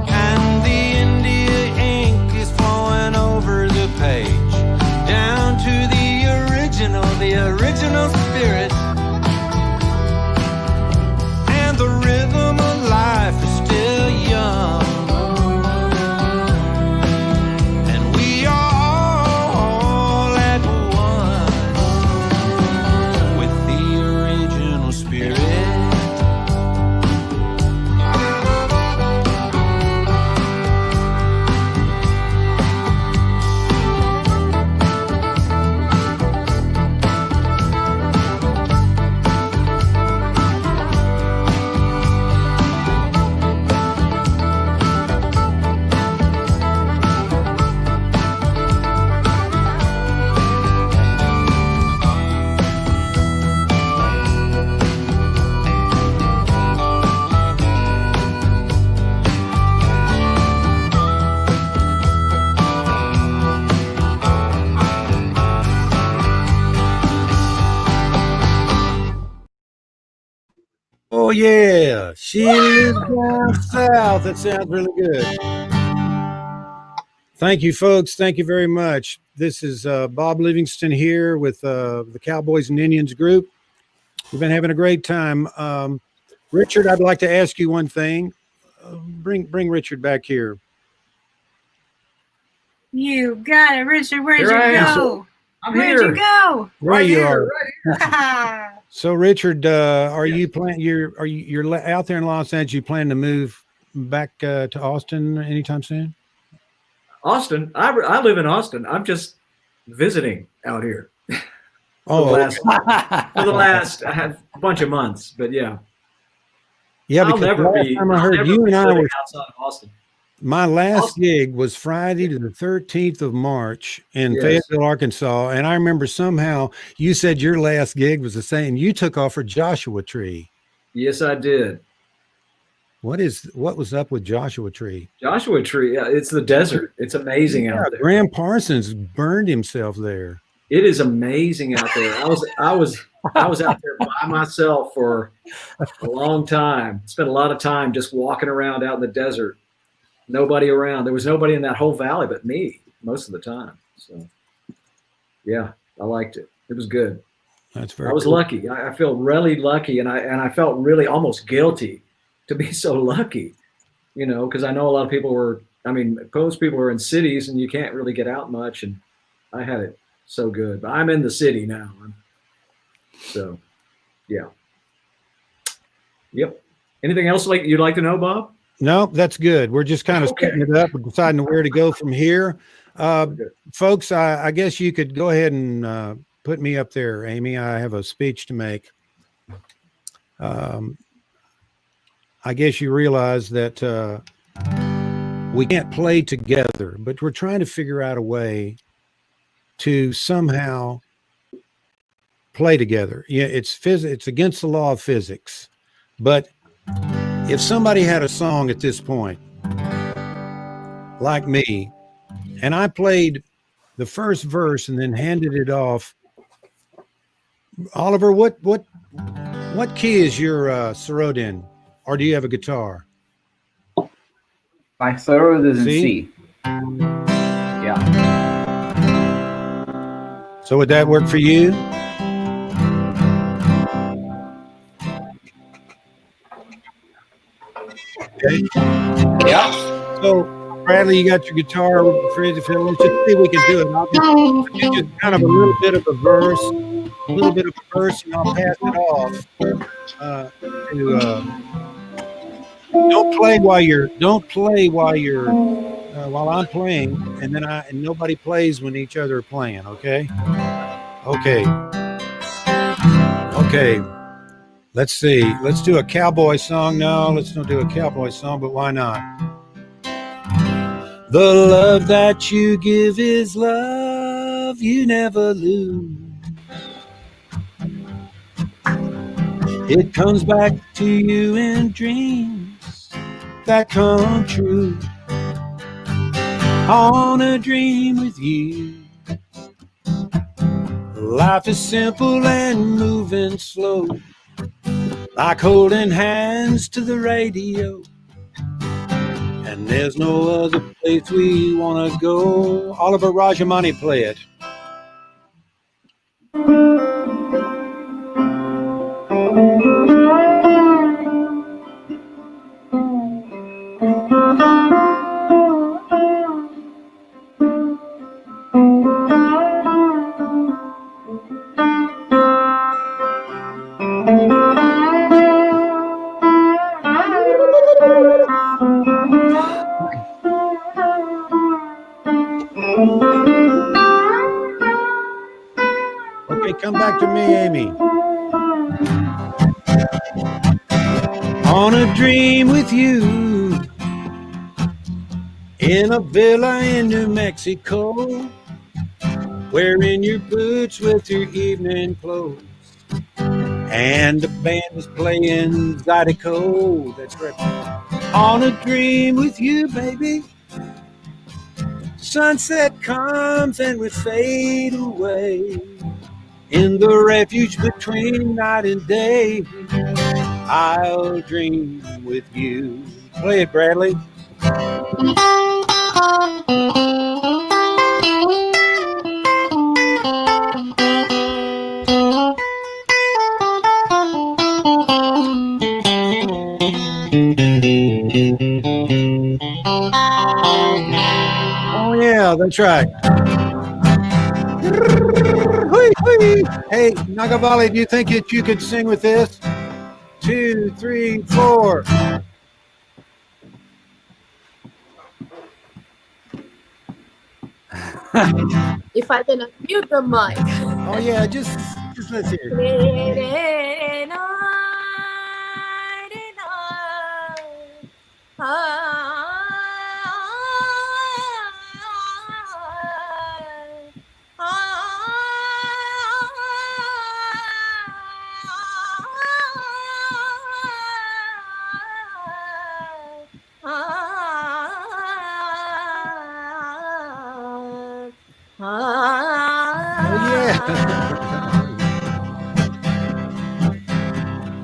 And the India ink is flowing over the page, down to the original spirit. And the rhythm of life is still young. And we are all at one with the original spirit. Oh yeah, she lives down south. That sounds really good. Thank you, folks. Thank you very much. This is Bob Livingston here with the Cowboys and Indians group. We've been having a great time. Richard, I'd like to ask you one thing. Bring Richard back here. You got it, Richard. Where'd Here I you am. go? I'm Where'd here. you go? There Right you here. are. So, Richard, are you you're out there in Los Angeles? You plan to move back to Austin anytime soon? Austin. I live in Austin. I'm just visiting out here. Oh, for the last I have a bunch of months, but yeah. Yeah, I'll because never last be. time I I'll heard never you be and I living were. outside of Austin. My last Austin. gig was Friday to the 13th of March in Yes. Fayetteville, Arkansas, and I remember somehow you said your last gig was the same. You took off for Joshua Tree. Yes, I did. What was up with Joshua Tree? Joshua Tree. Yeah, it's the desert. It's amazing Yeah, out there. Graham Parsons burned himself there. It is amazing out there. I was out there by myself for a long time. Spent a lot of time just walking around out in the desert. Nobody around. There was nobody in that whole valley but me most of the time. So, yeah, I liked it. It was good. That's very. I was cool. lucky. I feel really lucky, and I felt really almost guilty to be so lucky, because I know a lot of people were. I mean, most people are in cities, and you can't really get out much, and I had it so good. But I'm in the city now, so yeah. Yep. Anything else you'd like to know, Bob? No, that's good. We're just kind of setting it up. We're deciding where to go from here. Folks, I guess you could go ahead and put me up there, Amy. I have a speech to make. I guess you realize that we can't play together, but we're trying to figure out a way to somehow play together. Yeah, it's against the law of physics, but if somebody had a song at this point, like me, and I played the first verse and then handed it off, Oliver, what key is your Sarod in, or do you have a guitar? My Sarod is in C. Yeah. So would that work for you? Okay. Yeah. So, Bradley, you got your guitar ready to fill. Let's just see if we can do it. I'll do just kind of a little bit of a verse, and I'll pass it off. Don't play while I'm playing, and nobody plays when each other are playing. Okay. Let's see. Let's do a cowboy song. No, let's not do a cowboy song, but why not? The love that you give is love you never lose. It comes back to you in dreams that come true. On a dream with you Life is simple and moving slow, like holding hands to the radio. And there's no other place we want to go. Oliver Rajamani, play it. Okay, come back to me, Amy. On a dream with you in a villa in New Mexico, wearing your boots with your evening clothes, and the band is playing Zydeco. That's right. On a dream with you, baby. Sunset comes and we fade away. In the refuge between night and day, I'll dream with you. Play it, Bradley. Oh, yeah, that's right. Hey, Nagavali, do you think that you could sing with this? 2, 3, 4. If I can unmute the mic. Oh yeah, just let's hear it.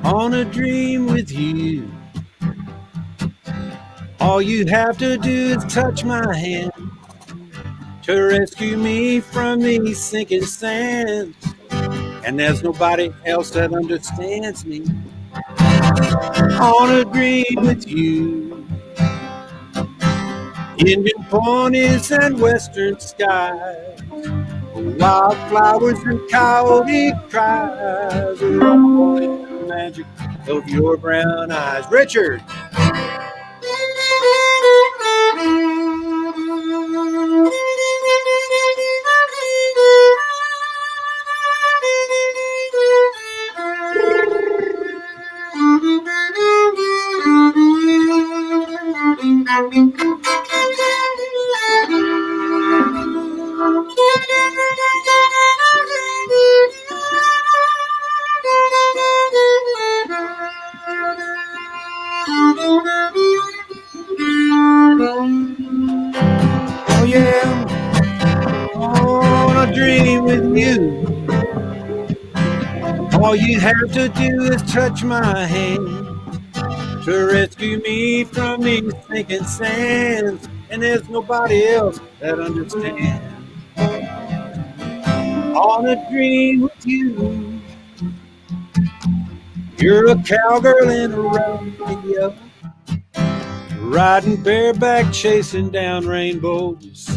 On a dream with you, all you have to do is touch my hand to rescue me from these sinking sands. And there's nobody else that understands me. On a dream with you, Indian ponies and western skies, wildflowers and coyote cries, all in the magic of your brown eyes. Richard. Oh yeah, on a dream with you. All you have to do is touch my hand to rescue me from these sinking sands. And there's nobody else that understands. On a dream with you, you're a cowgirl in a rodeo, riding bareback, chasing down rainbows.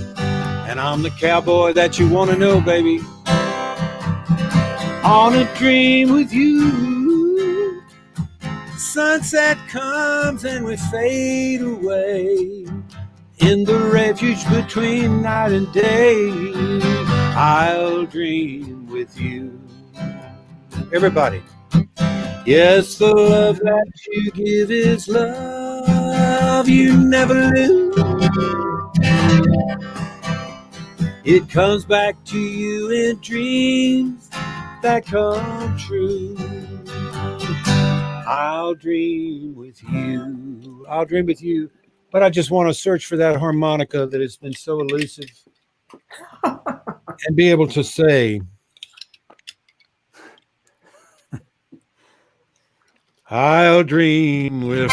And I'm the cowboy that you want to know, baby. On a dream with you, sunset comes and we fade away. In the refuge between night and day, I'll dream with you. Everybody. Yes, the love that you give is love you never lose. It comes back to you in dreams that come true. I'll dream with you. I'll dream with you. But I just want to search for that harmonica that has been so elusive and be able to say, I'll dream with.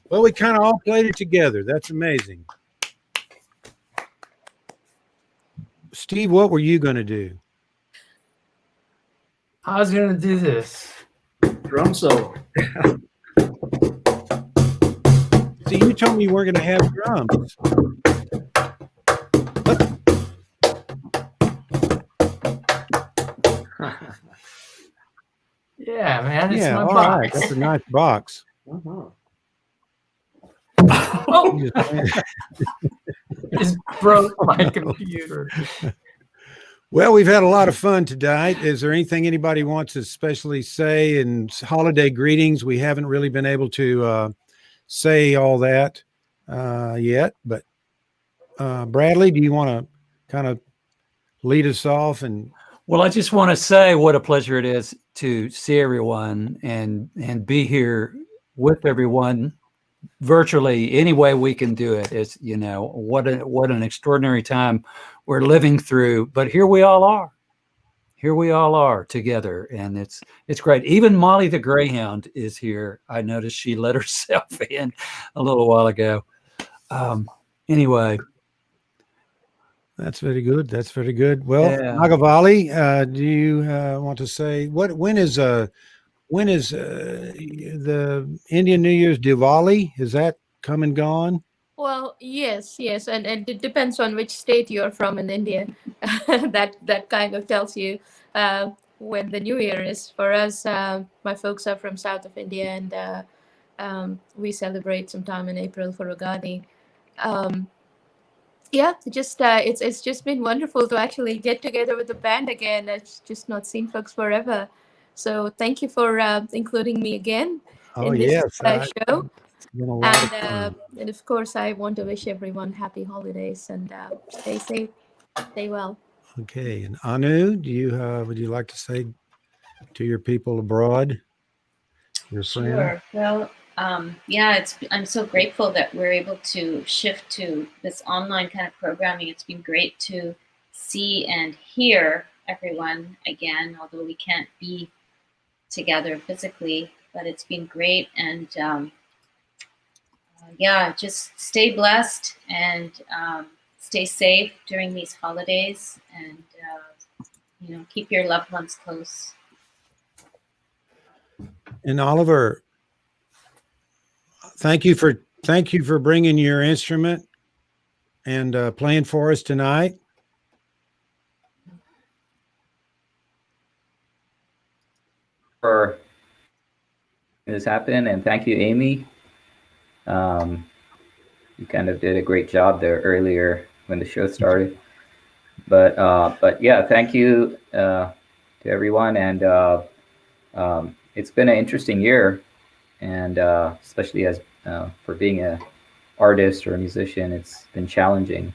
Well, we kind of all played it together. That's amazing. Steve, what were you going to do? I was going to do this. Drum solo. See, you told me you weren't going to have drums. Yeah, man. It's Yeah, my all box. right. That's a nice box. Uh-huh. Oh, You just- just broke my computer. Well, we've had a lot of fun tonight. Is there anything anybody wants to especially say in holiday greetings? We haven't really been able to say all that yet, but Bradley, do you want to kind of lead us off? And Well, I just want to say what a pleasure it is to see everyone and be here with everyone virtually any way we can do it. It's, you know, what an extraordinary time we're living through, but here we all are. Here we all are together, and it's great. Even Molly the Greyhound is here. I noticed she let herself in a little while ago. Anyway, that's very good. That's very good. Well, Yeah. Nagavali, do you want to say when is the Indian New Year's Diwali? Is that come and gone? Well, yes, and it depends on which state you're from in India. That kind of tells you when the New Year is. For us, my folks are from south of India, and we celebrate sometime in April for Ugadi. Yeah, just it's just been wonderful to actually get together with the band again. It's just not seen folks forever. So thank you for including me again Oh, in this yes. show. It's been a lot of fun. And of course, I want to wish everyone happy holidays and stay safe, stay well. Okay. And Anu, do you would you like to say to your people abroad, your friend? Sure. Well, yeah, I'm so grateful that we're able to shift to this online kind of programming. It's been great to see and hear everyone again, although we can't be together physically, but it's been great. And yeah, just stay blessed and stay safe during these holidays, and you know, keep your loved ones close. And Oliver, thank you for bringing your instrument and playing for us tonight. For this happen, and thank you, Amy. You kind of did a great job there earlier when the show started. But yeah, thank you to everyone, and it's been an interesting year, and especially as for being an artist or a musician, it's been challenging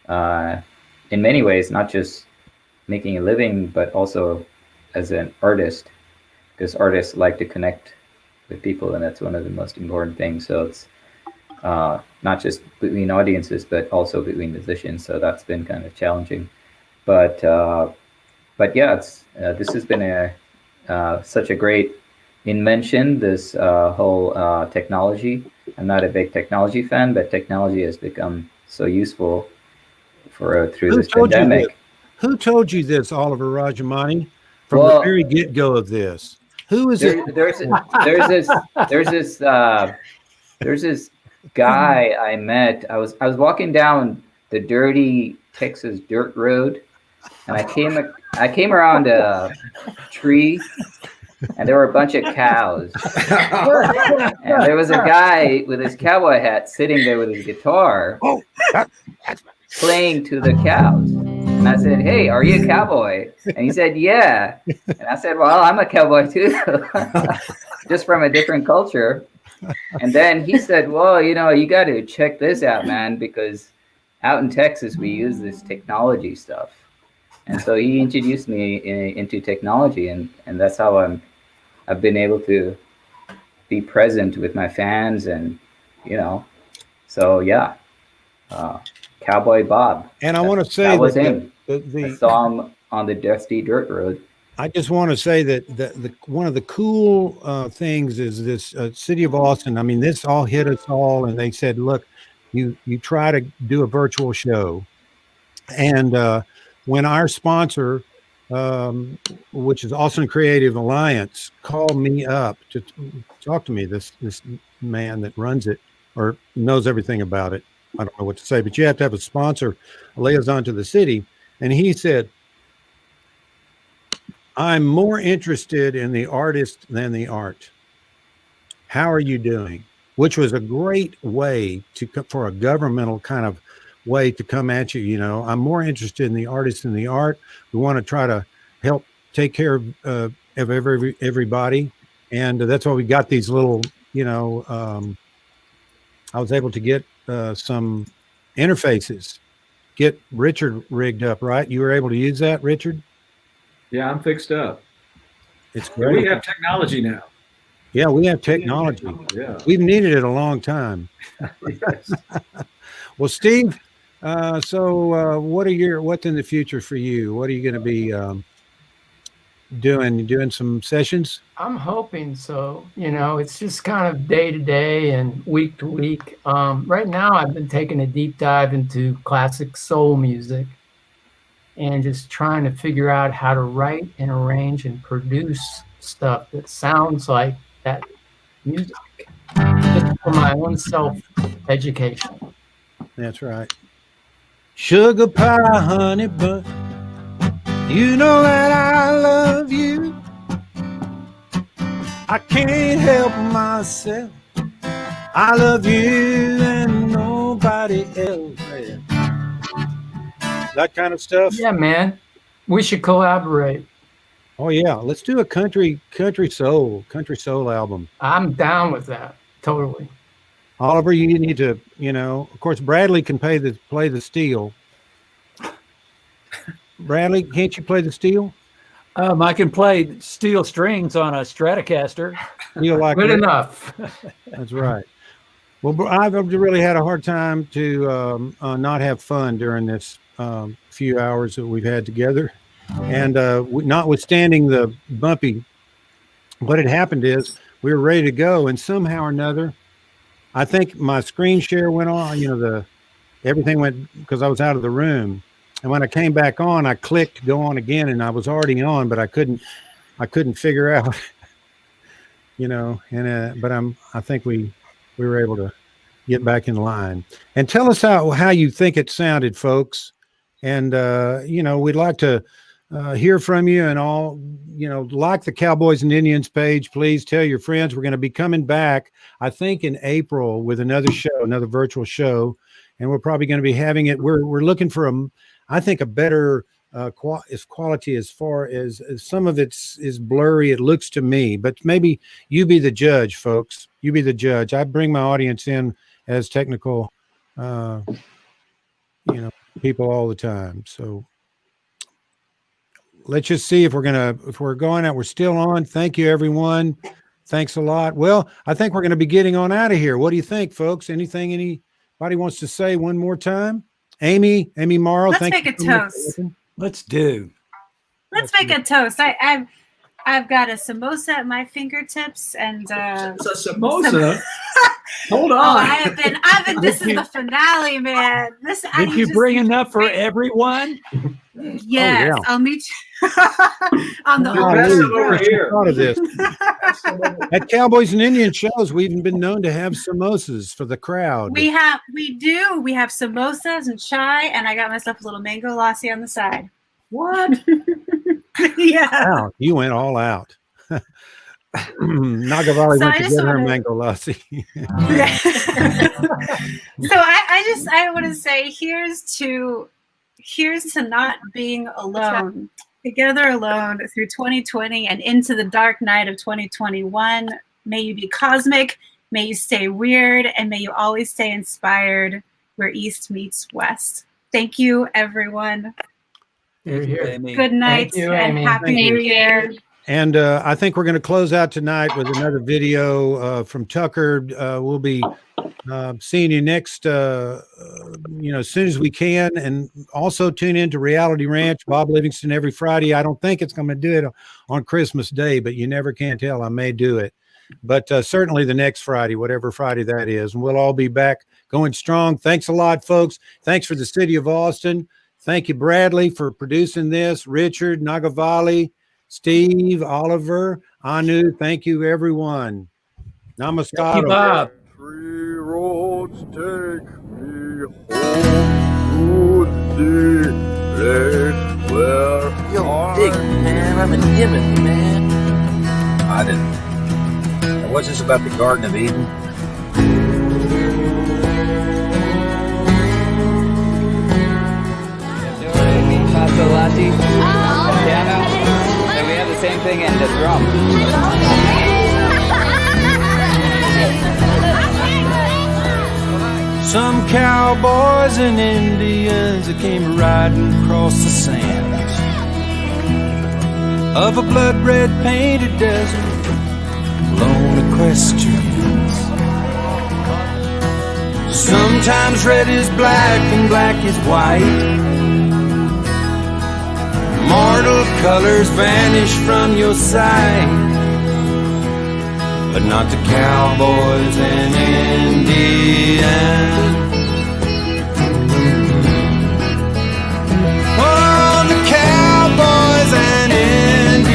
in many ways, not just making a living, but also as an artist, because artists like to connect with people, and that's one of the most important things. So it's not just between audiences, but also between musicians. So that's been kind of challenging. But yeah, it's this has been such a great invention. This whole technology. I'm not a big technology fan, but technology has become so useful through this pandemic. Who told you this, Oliver Rajamani, from the very get-go of this? Who is it? There's this guy I met. I was walking down the dirty Texas dirt road, and I came around a tree, and there were a bunch of cows. And there was a guy with his cowboy hat sitting there with his guitar, playing to the cows. And I said, "Hey, are you a cowboy?" And he said, "Yeah." And I said, "Well, I'm a cowboy too, just from a different culture." And then he said, "Well, you know, you got to check this out, man, because out in Texas, we use this technology stuff." And so he introduced me into technology, and that's how I'm I've been able to be present with my fans, and so yeah, Cowboy Bob. And I want to say that was him. I saw him on the dusty dirt road. I just want to say that the one of the cool things is this city of Austin. I mean, this all hit us all, and they said, "Look, you try to do a virtual show," and when our sponsor, which is Austin Creative Alliance, called me up to talk to me, this man that runs it or knows everything about it. I don't know what to say, but you have to have a sponsor, a liaison to the city, and he said, I'm more interested in the artist than the art. How are you doing? Which was a great way for a governmental kind of way to come at you. I'm more interested in the artist than the art. We want to try to help take care of everybody. And that's why we got these little, I was able to get some interfaces, get Richard rigged up, right? You were able to use that, Richard? Yeah, I'm fixed up. It's great. We have technology now. Yeah, we have technology. Yeah. We've needed it a long time. Yes. Well, Steve, what's in the future for you? What are you going to be doing? You doing some sessions? I'm hoping so. It's just kind of day to day and week to week. Right now, I've been taking a deep dive into classic soul music and just trying to figure out how to write and arrange and produce stuff that sounds like that music, just for my own self-education. That's right. Sugar pie, honey bun, you know that I love you. I can't help myself. I love you and nobody else. That kind of stuff. Yeah, man. We should collaborate. Oh yeah, let's do a country soul album. I'm down with that. Totally. Oliver, you need to, of course, Bradley can play the steel. Bradley, can't you play the steel? I can play steel strings on a Stratocaster. Good enough. That's right. Well, I've really had a hard time to not have fun during this few hours that we've had together. And notwithstanding the bumpy, what had happened is we were ready to go, and somehow or another, I think my screen share went on. Everything went because I was out of the room, and when I came back on, I clicked to go on again, and I was already on, but I couldn't figure out, But I think we were able to get back in line. And tell us how you think it sounded, folks. And we'd like to hear from you, and all, like the Cowboys and Indians page. Please tell your friends. We're going to be coming back, I think, in April with another virtual show, and we're probably going to be having it. We're looking for a better quality as far as some of it is blurry. It looks to me, but maybe you be the judge, folks. You be the judge. I bring my audience in as technical, people all the time. So let's just see if we're going out. We're still on. Thank you, everyone. Thanks a lot. Well, I think we're going to be getting on out of here. What do you think, folks? Anything anybody wants to say one more time? Amy Morrow. Let's make a toast. Let's make a toast. I've got a samosa at my fingertips, and it's a samosa. Hold on. Oh, I've been. This is the finale, man. Did you bring enough for everyone? Yes, yeah. I'll meet you on the over here. Thought of this. At Cowboys and Indian shows, we've been known to have samosas for the crowd. We do. We have samosas and chai, and I got myself a little mango lassi on the side. What? Yeah. Wow, you went all out. Nagavali went to get her mango lassi. So I want to say here's to not being alone, together alone through 2020 and into the dark night of 2021. May you be cosmic, may you stay weird, and may you always stay inspired where East meets West. Thank you, everyone. Here. Good night and Happy New Year. And I think we're going to close out tonight with another video from Tucker. We'll be seeing you next, as soon as we can. And also tune in to Reality Ranch, Bob Livingston, every Friday. I don't think it's going to do it on Christmas Day, but you never can tell. I may do it. But certainly the next Friday, whatever Friday that is. And we'll all be back going strong. Thanks a lot, folks. Thanks for the city of Austin. Thank you, Bradley, for producing this. Richard, Nagavali, Steve, Oliver, Anu. Thank you, everyone. Namaskar. Thank you, Bob. Three roads take me home to the place where Yo, Dick, man, I'm in heaven, man. I didn't. What's this about the Garden of Eden? Piano, and we have the same thing in the drum. Some cowboys and Indians that came riding across the sands of a blood-red painted desert, lone equestrians. Sometimes red is black and black is white. Mortal colors vanish from your sight, but not the cowboys and Indians. Oh, the cowboys and Indians.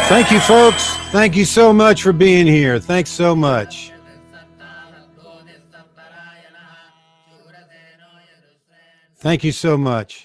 Thank you, folks. Thank you so much for being here. Thanks so much. Thank you so much.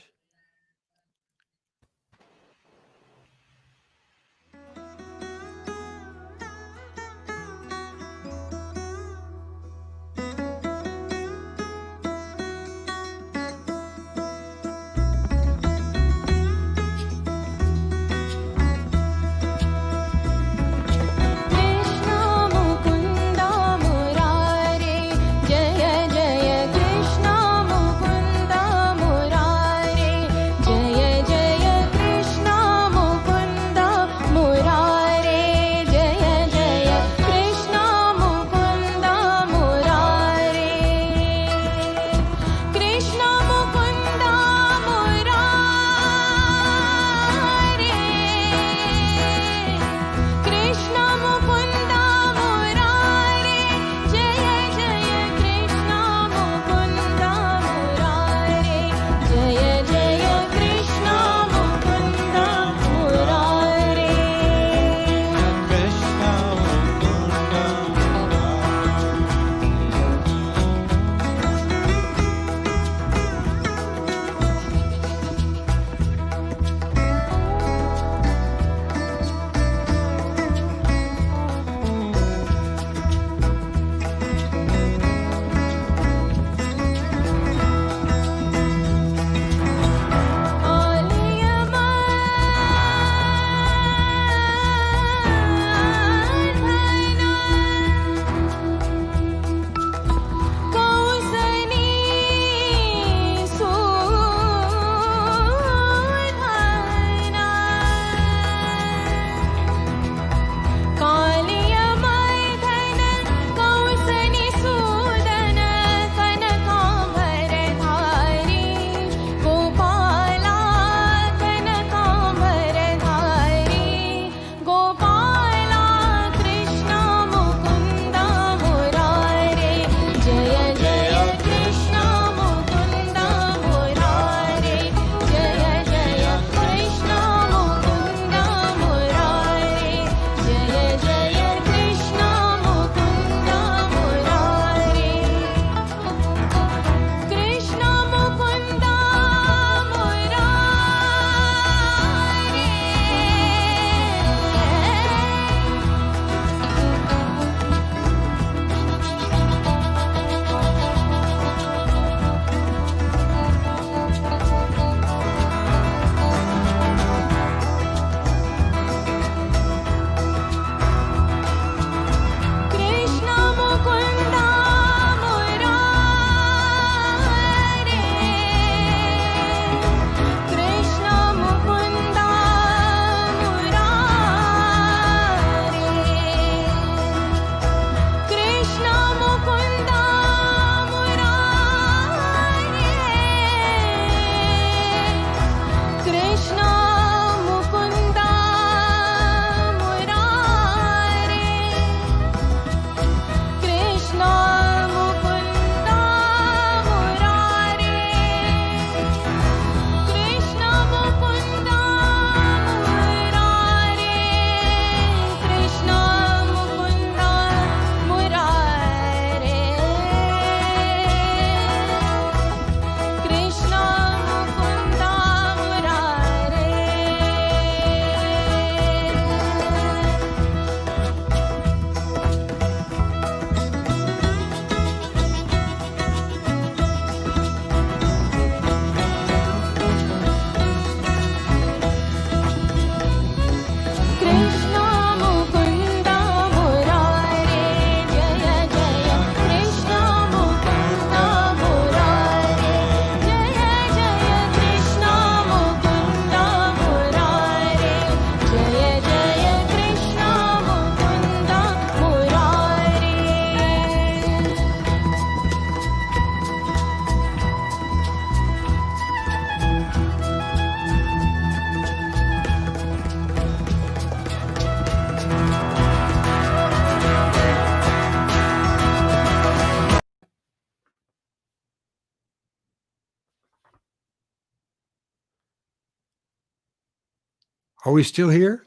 Are we still here?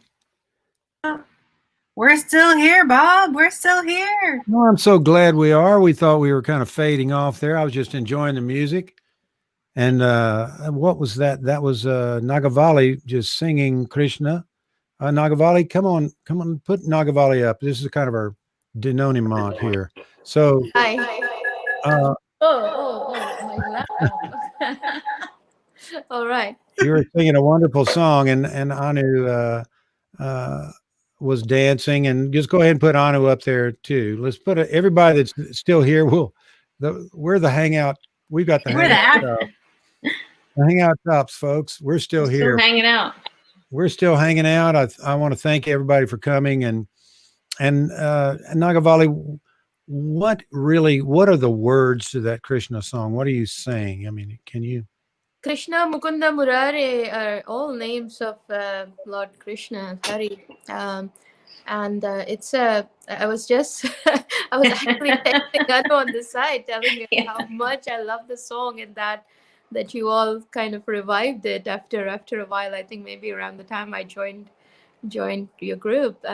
We're still here, Bob. We're still here. Well, I'm so glad we are. We thought we were kind of fading off there. I was just enjoying the music. And what was that? That was Nagavali just singing Krishna. Nagavali, come on, put Nagavali up. This is kind of our denouement here. So, Hi. uh, My laptop. All right. you were singing a wonderful song, and Anu was dancing. And just go ahead and put Anu up there too. Let's put everybody that's still here. We're the hangout. We've got the hangout tops, folks. We're still here. Still hanging out. We're still hanging out. I want to thank everybody for coming. And Nagavali, what are the words to that Krishna song? What are you saying? I mean, can you? Krishna, Mukunda, Murare are all names of Lord Krishna, Hari. And it's I was actually texting Anu on the side, telling her how much I love the song, and that you all kind of revived it after a while. I think maybe around the time I joined your group.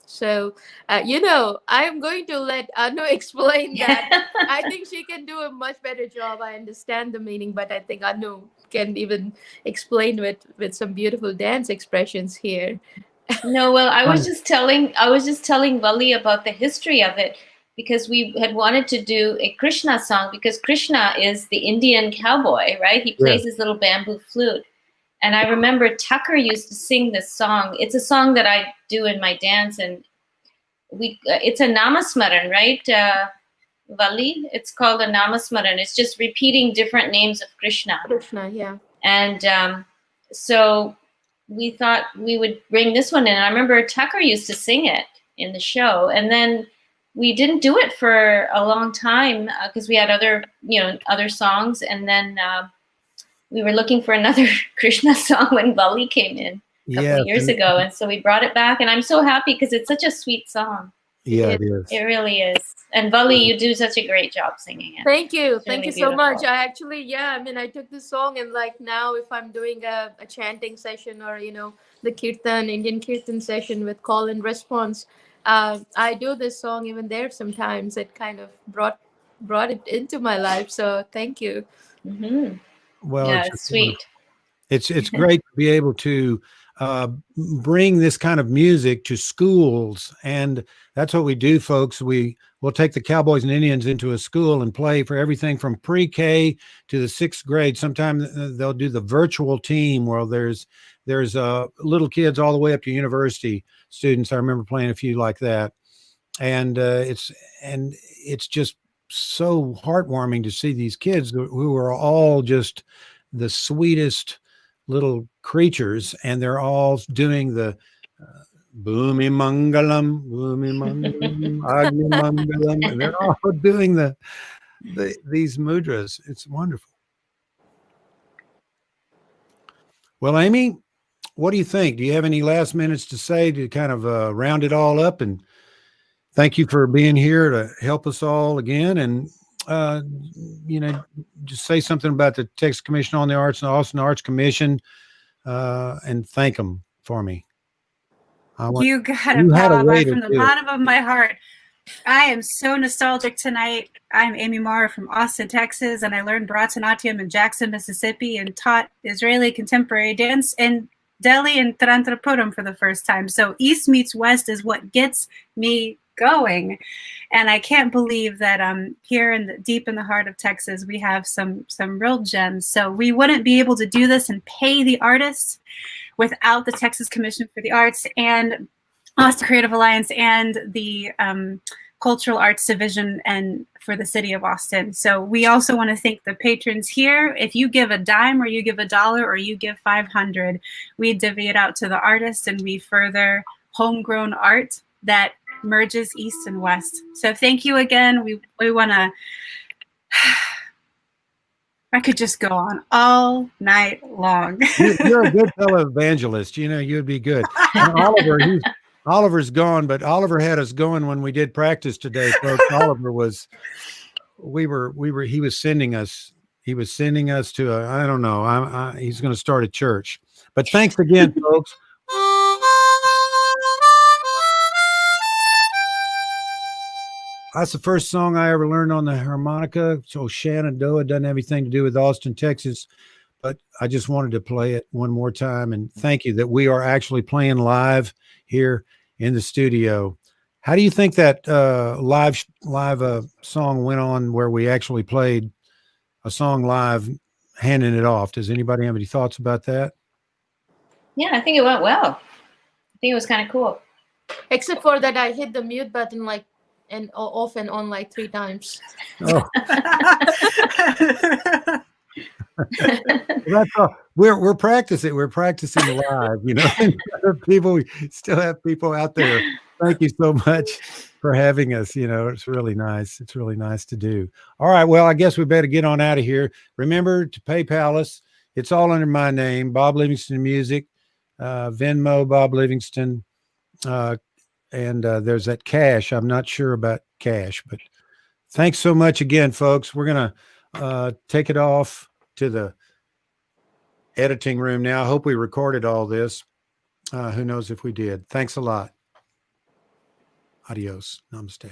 So I'm going to let Anu explain that. I think she can do a much better job. I understand the meaning, but I think Anu can even explain with some beautiful dance expressions here. No, well, I was just telling Vali about the history of it, because we had wanted to do a Krishna song, because Krishna is the Indian cowboy, right? He plays his little bamboo flute. And I remember Tucker used to sing this song. It's a song that I do in my dance, and it's a namasmaran, right, Vali? It's called a namasmaran. It's just repeating different names of Krishna. Krishna, yeah. And so we thought we would bring this one in. I remember Tucker used to sing it in the show, and then we didn't do it for a long time because we had other songs, and then we were looking for another Krishna song when Vali came in a couple of years ago, and so we brought it back, and I'm so happy because it's such a sweet song. Yeah, it is. It really is. And Vali, you do such a great job singing it. Thank you. It's Thank really you so much. beautiful. I actually, I took this song, and like now if I'm doing a chanting session, or, the Kirtan, Indian Kirtan session with call and response, I do this song even there sometimes. It kind of brought it into my life. So thank you. Mm-hmm. Well, yeah, it's sweet. It's great to be able to bring this kind of music to schools, and that's what we do, folks. We'll take the Cowboys and Indians into a school and play for everything from pre-K to the 6th grade. Sometimes they'll do the virtual team where there's little kids all the way up to university students. I remember playing a few like that, and it's just so heartwarming to see these kids who are all just the sweetest little creatures, and they're all doing the Bhumi Mangalam, Agni Mangalam, and they're all doing these mudras. It's wonderful. Well, Amy, what do you think? Do you have any last minutes to say to kind of round it all up? And thank you for being here to help us all again. And, just say something about the Texas Commission on the Arts and the Austin Arts Commission, and thank them for me. You got it, Bob. From the bottom of my heart. I am so nostalgic tonight. I'm Amy Mara from Austin, Texas, and I learned Bharatanatyam in Jackson, Mississippi, and taught Israeli contemporary dance in Delhi and Trivandrum for the first time. So East meets West is what gets me going, and I can't believe that here deep in the heart of Texas we have some real gems. So we wouldn't be able to do this and pay the artists without the Texas Commission for the Arts and Austin Creative Alliance and the Cultural Arts Division and for the city of Austin. So we also want to thank the patrons here. If you give a dime or you give $1 or you give 500, we divvy it out to the artists, and we further homegrown art that merges East and West. So thank you again. We want to, I could just go on all night long. You're a good fellow evangelist. You'd be good. And Oliver's gone, but Oliver had us going when we did practice today, folks. Oliver he was sending us to he's going to start a church. But thanks again, folks. That's the first song I ever learned on the harmonica. So Shenandoah doesn't have anything to do with Austin, Texas, but I just wanted to play it one more time. And thank you that we are actually playing live here in the studio. How do you think that live song went on where we actually played a song live, handing it off? Does anybody have any thoughts about that? Yeah, I think it went well. I think it was kind of cool. Except for that, I hit the mute button like and off and on like 3 times. Oh. That's all. We're practicing. We're practicing live. You know, people. We still have people out there. Thank you so much for having us. You know, it's really nice. It's really nice to do. All right. Well, I guess we better get on out of here. Remember to PayPal us. It's all under my name, Bob Livingston Music, Venmo, Bob Livingston. And there's that Cash. I'm not sure about Cash, but thanks so much again, folks. We're going to take it off to the editing room now. I hope we recorded all this. Who knows if we did. Thanks a lot. Adios. Namaste.